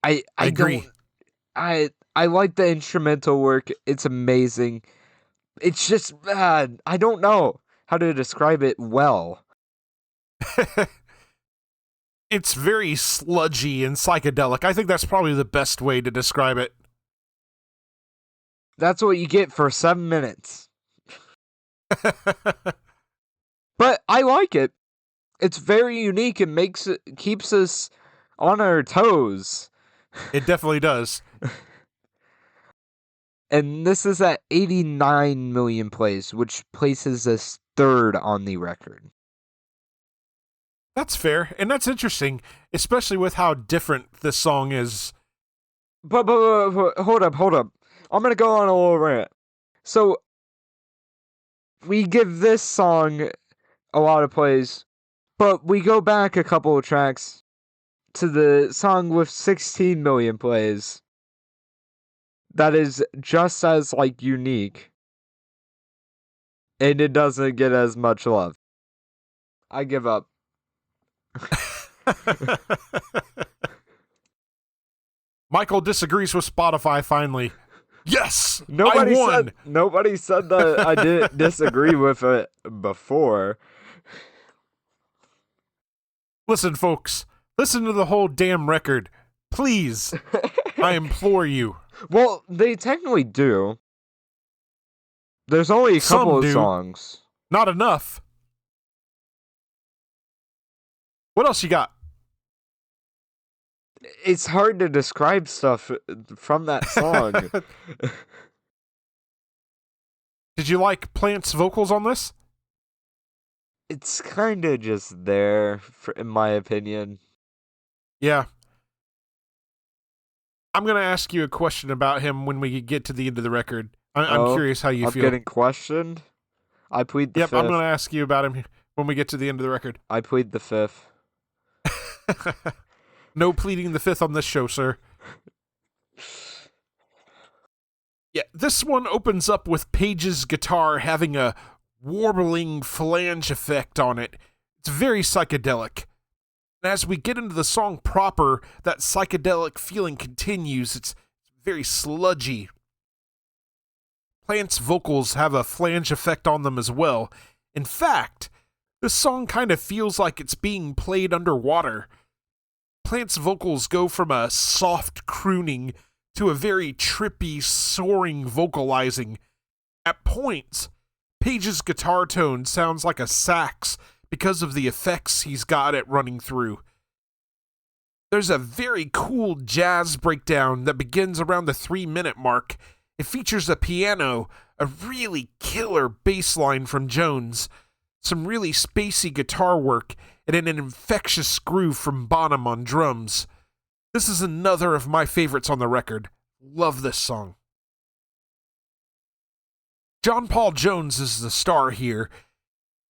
I agree. I like the instrumental work. It's amazing. It's just I don't know how to describe it well. It's very sludgy and psychedelic. I think that's probably the best way to describe it. That's what you get for 7 minutes. But I like it. It's very unique and keeps us on our toes. It definitely does. And this is at 89 million plays, which places us third on the record. That's fair, and that's interesting, especially with how different this song is. But hold up. I'm gonna go on a little rant. So, we give this song a lot of plays, But we go back a couple of tracks to the song with 16 million plays. That is just as, like, unique. And it doesn't get as much love. I give up. Michael disagrees with Spotify finally. Yes! Nobody I won! Nobody said that I didn't disagree with it before. Listen, folks. Listen to the whole damn record. Please. I implore you. Well, they technically do. There's only a couple of songs. Not enough. What else you got? It's hard to describe stuff from that song. Did you like Plant's vocals on this? It's kind of just there, in my opinion. Yeah. I'm going to ask you a question about him when we get to the end of the record. I'm curious how you feel. I'm getting questioned? I plead the fifth. I'm going to ask you about him when we get to the end of the record. I plead the fifth. No pleading the fifth on this show, sir. Yeah, this one opens up with Page's guitar having a warbling flange effect on it. It's very psychedelic. And as we get into the song proper, that psychedelic feeling continues. It's very sludgy. Plant's vocals have a flange effect on them as well. In fact, this song kind of feels like it's being played underwater. Plant's vocals go from a soft crooning to a very trippy, soaring vocalizing. At points, Page's guitar tone sounds like a sax because of the effects he's got it running through. There's a very cool jazz breakdown that begins around the 3-minute mark. It features a piano, a really killer bass line from Jones, some really spacey guitar work, and an infectious groove from Bonham on drums. This is another of my favorites on the record. Love this song. John Paul Jones is the star here.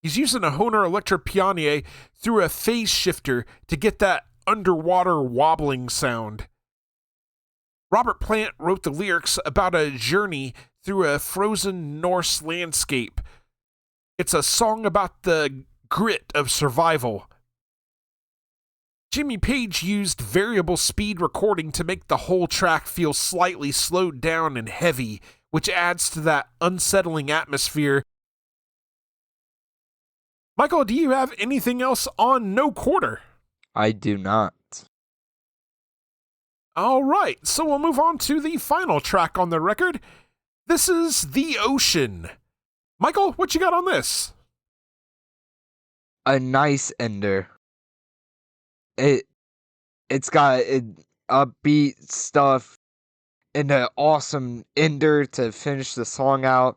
He's using a Hohner electric piano through a phase shifter to get that underwater wobbling sound. Robert Plant wrote the lyrics about a journey through a frozen Norse landscape. It's a song about the grit of survival. Jimmy Page used variable speed recording to make the whole track feel slightly slowed down and heavy, which adds to that unsettling atmosphere. Michael, do you have anything else on No Quarter? I do not. All right, so we'll move on to the final track on the record. This is The Ocean. Michael, what you got on this? A nice ender. It's got upbeat stuff and an awesome ender to finish the song out.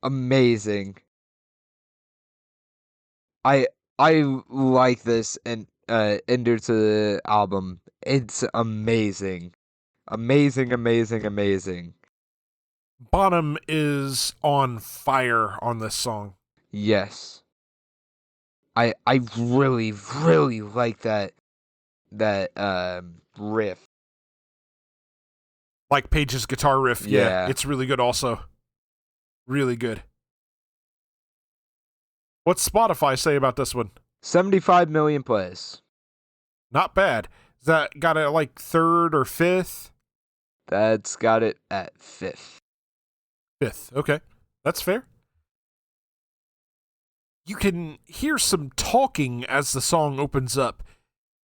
Amazing. I like this and ender to the album. It's amazing. Amazing. Bonham is on fire on this song. Yes. I really like that riff. Like Page's guitar riff. Yeah, it's really good also. Really good. What's Spotify say about this one? 75 million plays. Not bad. Is that got it like 3rd or 5th? That's got it at 5th. 5th, okay. That's fair. You can hear some talking as the song opens up.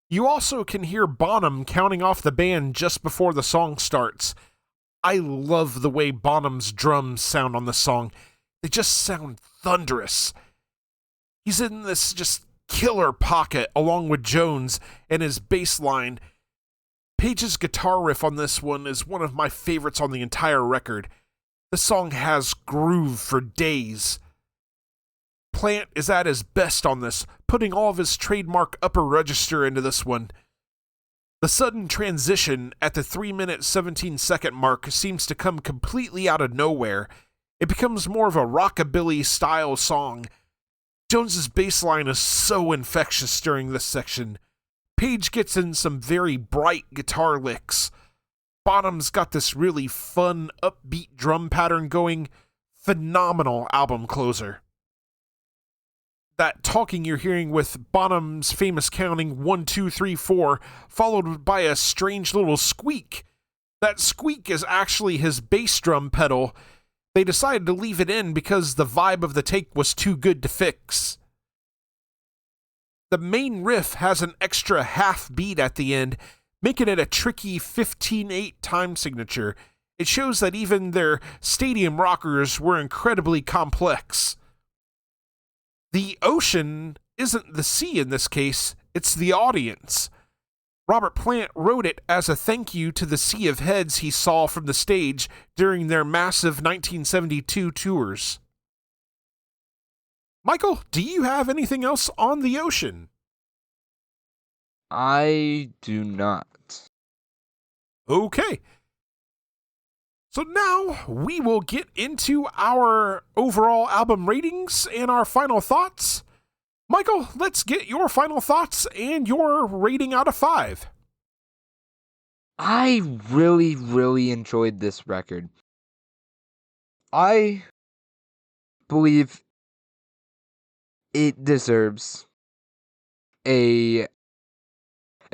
You also can hear Bonham counting off the band just before the song starts. I love the way Bonham's drums sound on the song. They just sound thunderous. He's in this just killer pocket along with Jones and his bass line. Page's guitar riff on this one is one of my favorites on the entire record. The song has groove for days. Plant is at his best on this, putting all of his trademark upper register into this one. The sudden transition at the 3-minute 17-second mark seems to come completely out of nowhere. It becomes more of a rockabilly style song. Jones's bass line is so infectious during this section. Page gets in some very bright guitar licks. Bonham's got this really fun, upbeat drum pattern going. Phenomenal album closer. That talking you're hearing with Bonham's famous counting 1, 2, 3, 4, followed by a strange little squeak. That squeak is actually his bass drum pedal. They decided to leave it in because the vibe of the take was too good to fix. The main riff has an extra half beat at the end, making it a tricky 15/8 time signature. It shows that even their stadium rockers were incredibly complex. The ocean isn't the sea in this case, it's the audience. Robert Plant wrote it as a thank you to the sea of heads he saw from the stage during their massive 1972 tours. Michael, do you have anything else on the ocean? I do not. Okay. So now we will get into our overall album ratings and our final thoughts. Michael, let's get your final thoughts and your rating out of 5. I really, really enjoyed this record. I believe it deserves a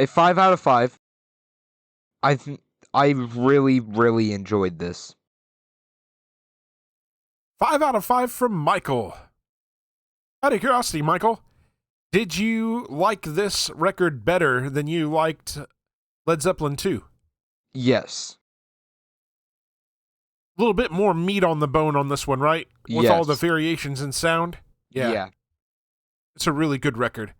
5 out of 5. I really, really enjoyed this. 5 out of 5 from Michael. Out of curiosity, Michael, did you like this record better than you liked Led Zeppelin 2? Yes. A little bit more meat on the bone on this one, right? With yes. all the variations in sound? Yeah. It's a really good record.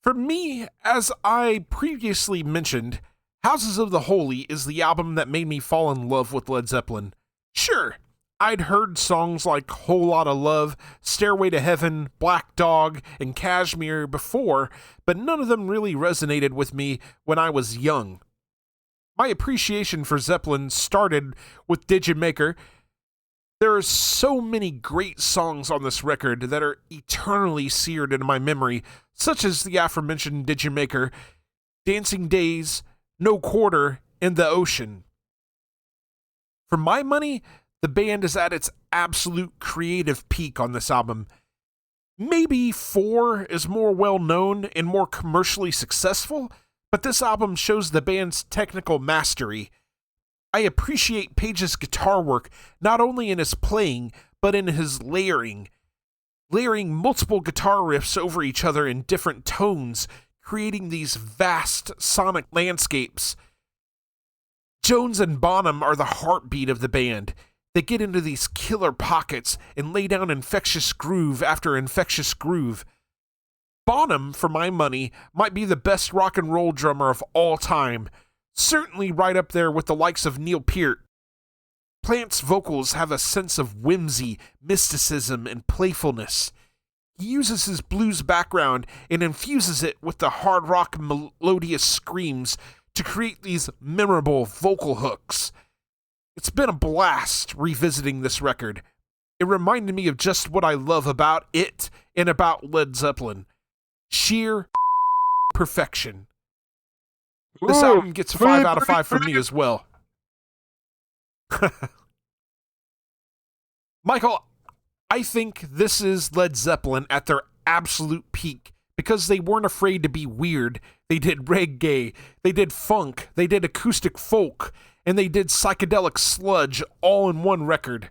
For me, as I previously mentioned, Houses of the Holy is the album that made me fall in love with Led Zeppelin. Sure, I'd heard songs like Whole Lotta Love, Stairway to Heaven, Black Dog, and Kashmir before, but none of them really resonated with me when I was young. My appreciation for Zeppelin started with Digimaker. There are so many great songs on this record that are eternally seared into my memory, such as the aforementioned Digimaker, Dancing Days, No Quarter, and The Ocean. For my money, the band is at its absolute creative peak on this album. Maybe 4 is more well-known and more commercially successful, but this album shows the band's technical mastery. I appreciate Page's guitar work, not only in his playing, but in his layering multiple guitar riffs over each other in different tones, creating these vast sonic landscapes. Jones and Bonham are the heartbeat of the band. They get into these killer pockets and lay down infectious groove after infectious groove. Bonham, for my money, might be the best rock and roll drummer of all time, certainly right up there with the likes of Neil Peart. Plant's vocals have a sense of whimsy, mysticism, and playfulness. He uses his blues background and infuses it with the hard rock melodious screams to create these memorable vocal hooks. It's been a blast revisiting this record. It reminded me of just what I love about it and about Led Zeppelin. Sheer perfection. This album gets a 5 out of 5 from me as well. Michael, I think this is Led Zeppelin at their absolute peak because they weren't afraid to be weird. They did reggae, they did funk, they did acoustic folk, and they did psychedelic sludge all in one record.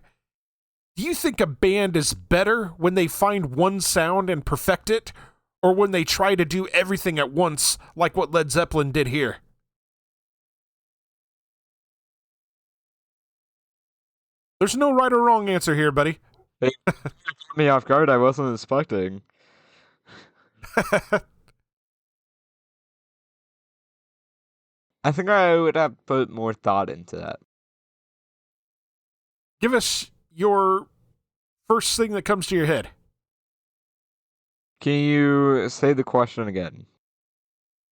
Do you think a band is better when they find one sound and perfect it, or when they try to do everything at once like what Led Zeppelin did here? There's no right or wrong answer here, buddy. It caught me off guard. I wasn't expecting. I think I would have put more thought into that. Give us your first thing that comes to your head. Can you say the question again?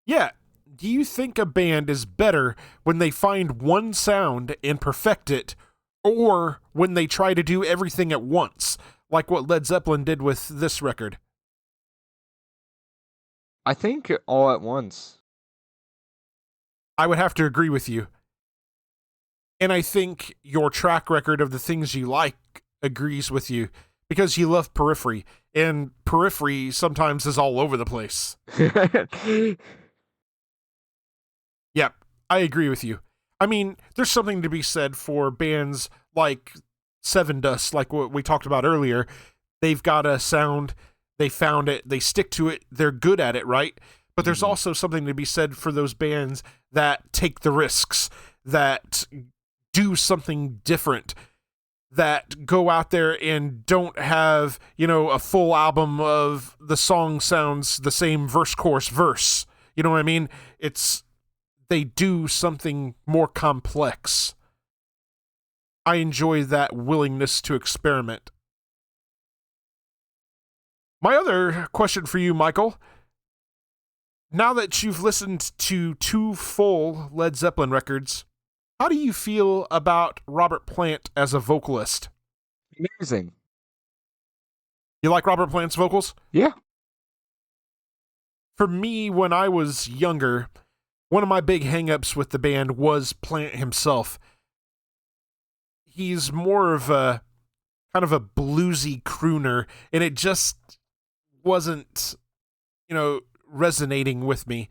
Yeah. Do you think a band is better when they find one sound and perfect it, or when they try to do everything at once, like what Led Zeppelin did with this record? I think All at Once. I would have to agree with you. And I think your track record of the things you like agrees with you because you love Periphery. And Periphery sometimes is all over the place. Yep, I agree with you. I mean, there's something to be said for bands like Seven Dust, like what we talked about earlier. They've got a sound, they found it, they stick to it, they're good at it, right? But there's also something to be said for those bands that take the risks, that do something different, that go out there and don't have, a full album of the song sounds the same verse, chorus, verse. You know what I mean? They do something more complex. I enjoy that willingness to experiment. My other question for you, Michael, now that you've listened to 2 full Led Zeppelin records, how do you feel about Robert Plant as a vocalist? Amazing. You like Robert Plant's vocals? Yeah. For me, when I was younger, one of my big hang-ups with the band was Plant himself. He's more of a kind of a bluesy crooner, and it just wasn't, resonating with me.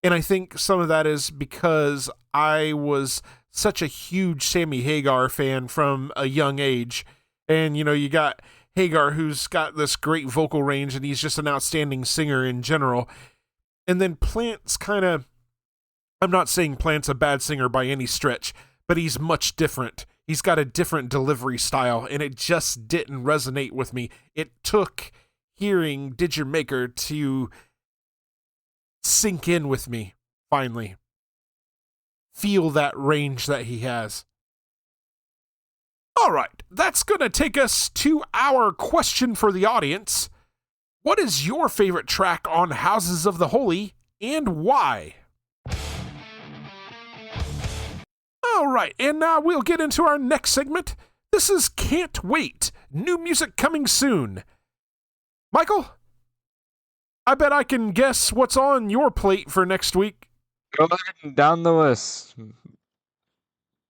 And I think some of that is because I was such a huge Sammy Hagar fan from a young age. And, you got Hagar, who's got this great vocal range, and he's just an outstanding singer in general. And then Plant's kind of, I'm not saying Plant's a bad singer by any stretch, but he's much different. He's got a different delivery style, and it just didn't resonate with me. It took hearing Did Your Maker to sink in with me, finally. Feel that range that he has. All right, that's going to take us to our question for the audience. What is your favorite track on Houses of the Holy, and why? All right, and now we'll get into our next segment. This is Can't Wait, new music coming soon. Michael, I bet I can guess what's on your plate for next week. Go ahead and down the list. And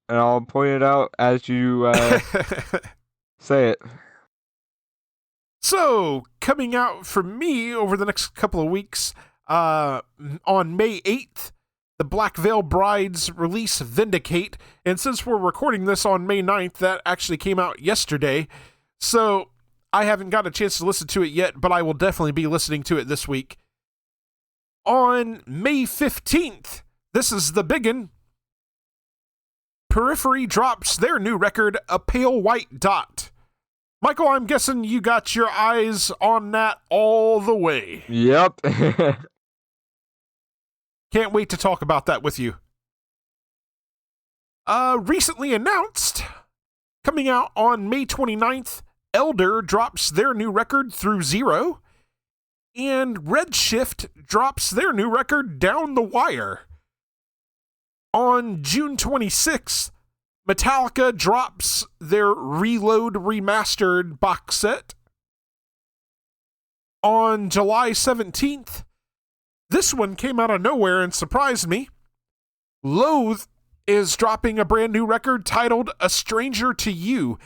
I'll point it out as you say it. So, coming out for me over the next couple of weeks, on May 8th, the Black Veil Brides release Vindicate, and since we're recording this on May 9th, that actually came out yesterday, so I haven't got a chance to listen to it yet, but I will definitely be listening to it this week. On May 15th, this is the biggin', Periphery drops their new record, A Pale White Dot. Michael, I'm guessing you got your eyes on that all the way. Yep. Can't wait to talk about that with you. Recently announced, coming out on May 29th, Elder drops their new record, Through Zero, and Redshift drops their new record, Down the Wire. On June 26th, Metallica drops their Reload Remastered box set. On July 17th, this one came out of nowhere and surprised me. Loathe is dropping a brand new record titled A Stranger to You.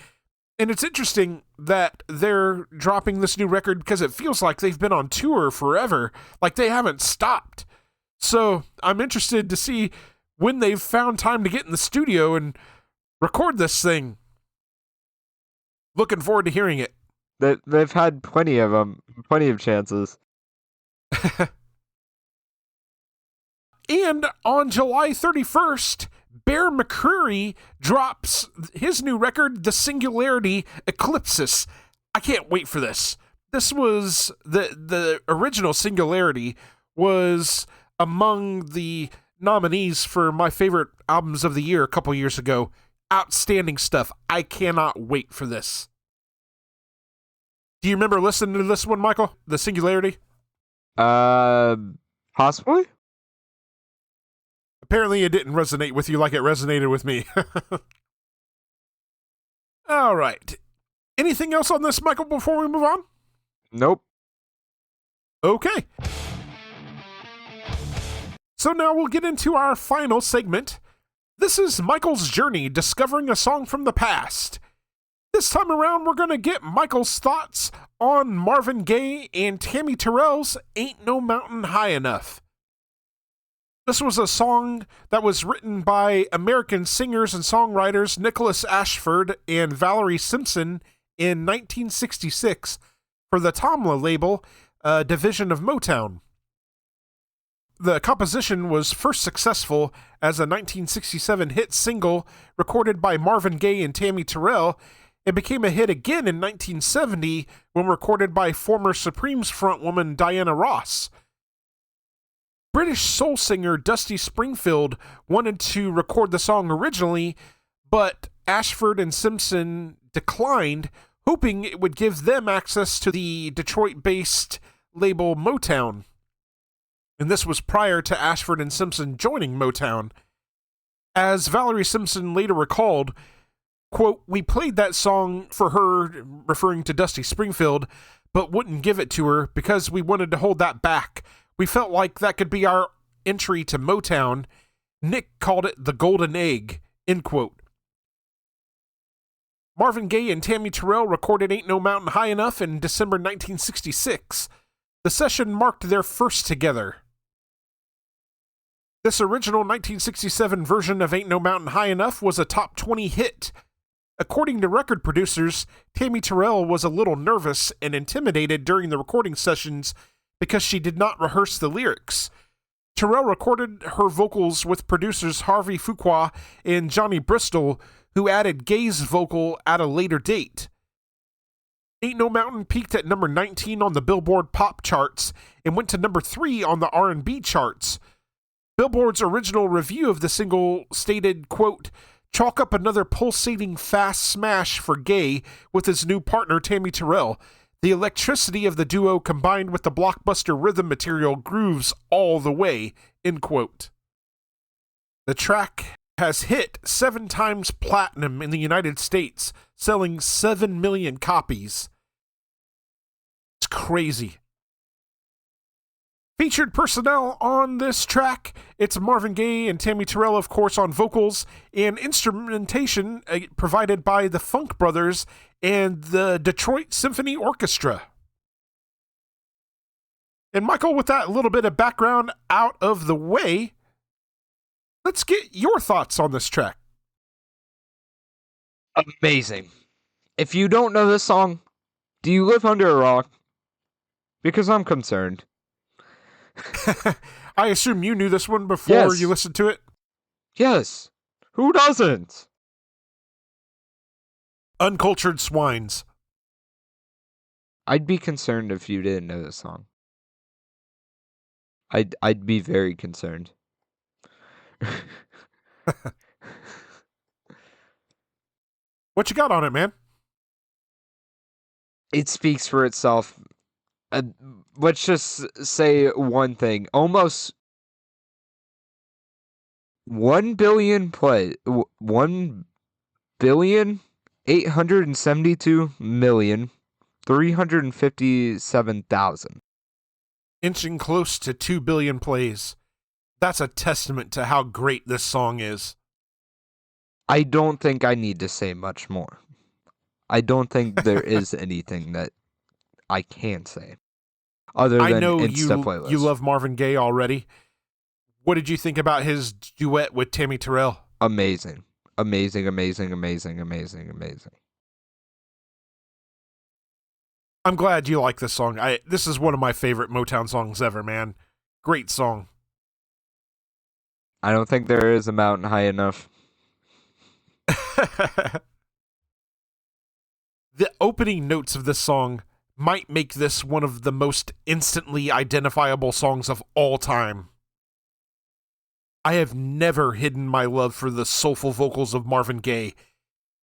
And it's interesting that they're dropping this new record because it feels like they've been on tour forever. Like they haven't stopped. So I'm interested to see when they've found time to get in the studio and record this thing. Looking forward to hearing it. They've had plenty of them, plenty of chances. And on July 31st, Bear McCreary drops his new record, The Singularity Eclipsis. I can't wait for this. This was the original Singularity was among the nominees for my favorite albums of the year a couple years ago. Outstanding stuff. I cannot wait for this. Do you remember listening to this one, Michael? The Singularity? Possibly? Apparently it didn't resonate with you like it resonated with me. All right. Anything else on this, Michael, before we move on? Nope. Okay. So now we'll get into our final segment. This is Michael's journey discovering a song from the past. This time around, we're going to get Michael's thoughts on Marvin Gaye and Tammi Terrell's Ain't No Mountain High Enough. This was a song that was written by American singers and songwriters Nicholas Ashford and Valerie Simpson in 1966 for the Tamla label, a division of Motown. The composition was first successful as a 1967 hit single recorded by Marvin Gaye and Tammi Terrell. It became a hit again in 1970 when recorded by former Supremes frontwoman Diana Ross. British soul singer Dusty Springfield wanted to record the song originally, but Ashford and Simpson declined, hoping it would give them access to the Detroit-based label Motown. And this was prior to Ashford and Simpson joining Motown. As Valerie Simpson later recalled, quote, "We played that song for her," referring to Dusty Springfield, "but wouldn't give it to her because we wanted to hold that back. We felt like that could be our entry to Motown. Nick called it the golden egg," end quote. Marvin Gaye and Tammi Terrell recorded Ain't No Mountain High Enough in December 1966. The session marked their first together. This original 1967 version of Ain't No Mountain High Enough was a top 20 hit. According to record producers, Tammi Terrell was a little nervous and intimidated during the recording sessions because she did not rehearse the lyrics. Terrell recorded her vocals with producers Harvey Fuqua and Johnny Bristol, who added Gaye's vocal at a later date. Ain't No Mountain peaked at number 19 on the Billboard pop charts and went to number 3 on the R&B charts. Billboard's original review of the single stated, quote, "Chalk up another pulsating fast smash for Gaye with his new partner Tammi Terrell. The electricity of the duo combined with the blockbuster rhythm material grooves all the way," end quote. The track has hit 7 times platinum in the United States, selling 7 million copies. It's crazy. Featured personnel on this track, it's Marvin Gaye and Tammi Terrell, of course, on vocals, and instrumentation provided by the Funk Brothers and the Detroit Symphony Orchestra. And Michael, with that little bit of background out of the way, let's get your thoughts on this track. Amazing. If you don't know this song, do you live under a rock? Because I'm concerned. I assume you knew this one before you listened to it? Yes. Who doesn't? Uncultured swines. I'd be concerned if you didn't know this song. I'd be very concerned. What you got on it, man? It speaks for itself. Let's just say one thing. Almost 1 billion play. 1,872,357,000. Inching close to 2 billion plays. That's a testament to how great this song is. I don't think I need to say much more. I don't think there is anything that I can say. Other than I know Insta-playlist. you love Marvin Gaye already. What did you think about his duet with Tammi Terrell? Amazing. Amazing, amazing, amazing, amazing, amazing. I'm glad you like this song. This is one of my favorite Motown songs ever, man. Great song. I don't think there is a mountain high enough. The opening notes of this song might make this one of the most instantly identifiable songs of all time. I have never hidden my love for the soulful vocals of Marvin Gaye.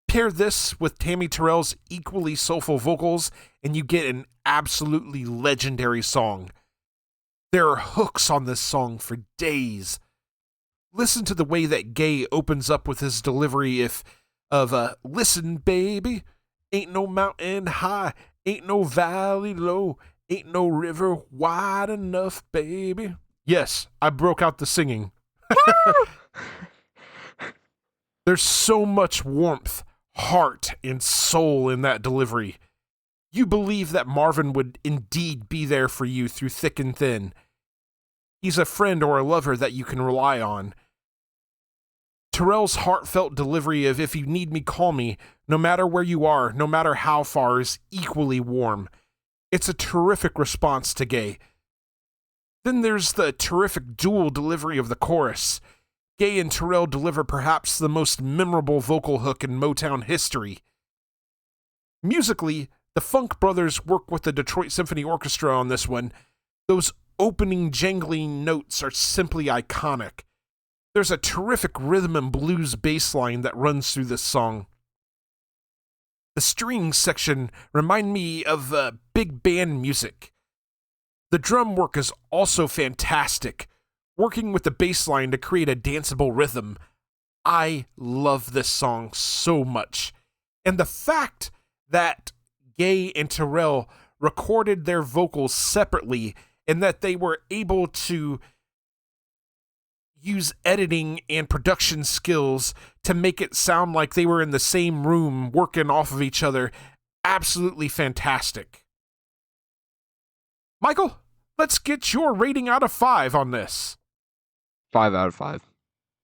Pair this with Tammi Terrell's equally soulful vocals, and you get an absolutely legendary song. There are hooks on this song for days. Listen to the way that Gaye opens up with his delivery of "Listen, baby," Ain't no mountain high, ain't no valley low, ain't no river wide enough, baby. Yes, I broke out the singing. There's so much warmth, heart, and soul in that delivery. You believe that Marvin would indeed be there for you through thick and thin. He's a friend or a lover that you can rely on. Terrell's heartfelt delivery of "If you need me, call me," no matter where you are, no matter how far, is equally warm. It's a terrific response to Gaye. Then there's the terrific dual delivery of the chorus. Gaye and Terrell deliver perhaps the most memorable vocal hook in Motown history. Musically, the Funk Brothers work with the Detroit Symphony Orchestra on this one. Those opening jangling notes are simply iconic. There's a terrific rhythm and blues bass line that runs through this song. The strings section remind me of big band music. The drum work is also fantastic, working with the bass line to create a danceable rhythm. I love this song so much. And the fact that Gaye and Terrell recorded their vocals separately and that they were able to use editing and production skills to make it sound like they were in the same room working off of each other, absolutely fantastic. Michael, let's get your rating out of 5 on this. 5 out of 5.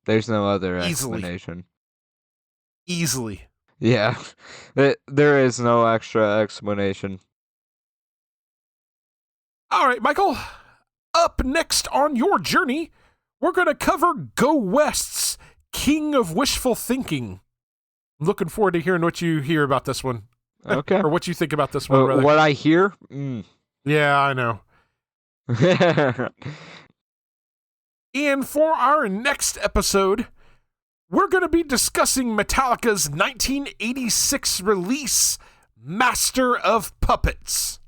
There's no other explanation. Easily. Yeah, there is no extra explanation. All right, Michael, up next on your journey, we're going to cover Go West's King of Wishful Thinking. I'm looking forward to hearing what you hear about this one. Okay. Or what you think about this one, rather. What I hear? Yeah, I know. And for our next episode, we're going to be discussing Metallica's 1986 release, Master of Puppets.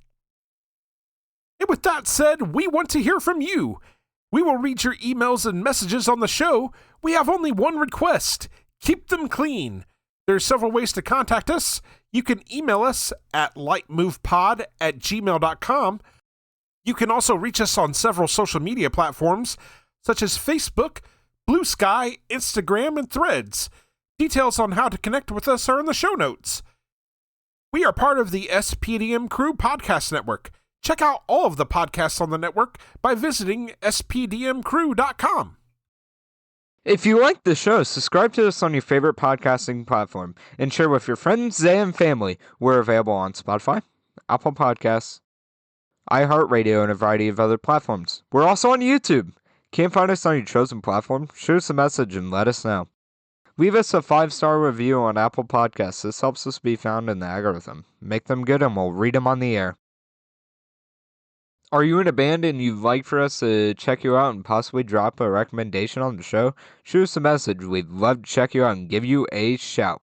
And with that said, we want to hear from you. We will read your emails and messages on the show. We have only one request. Keep them clean. There's several ways to contact us. You can email us at lightmovepod@gmail.com. You can also reach us on several social media platforms, such as Facebook, Blue Sky, Instagram, and Threads. Details on how to connect with us are in the show notes. We are part of the SPDM Crew Podcast Network. Check out all of the podcasts on the network by visiting spdmcrew.com. If you like the show, subscribe to us on your favorite podcasting platform and share with your friends and family. We're available on Spotify, Apple Podcasts, iHeartRadio, and a variety of other platforms. We're also on YouTube. Can't find us on your chosen platform? Shoot us a message and let us know. Leave us a 5-star review on Apple Podcasts. This helps us be found in the algorithm. Make them good and we'll read them on the air. Are you in a band and you'd like for us to check you out and possibly drop a recommendation on the show? Shoot us a message. We'd love to check you out and give you a shout.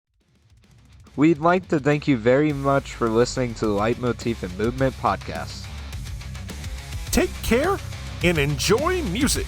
We'd like to thank you very much for listening to the Leitmotif and Movement podcast. Take care and enjoy music.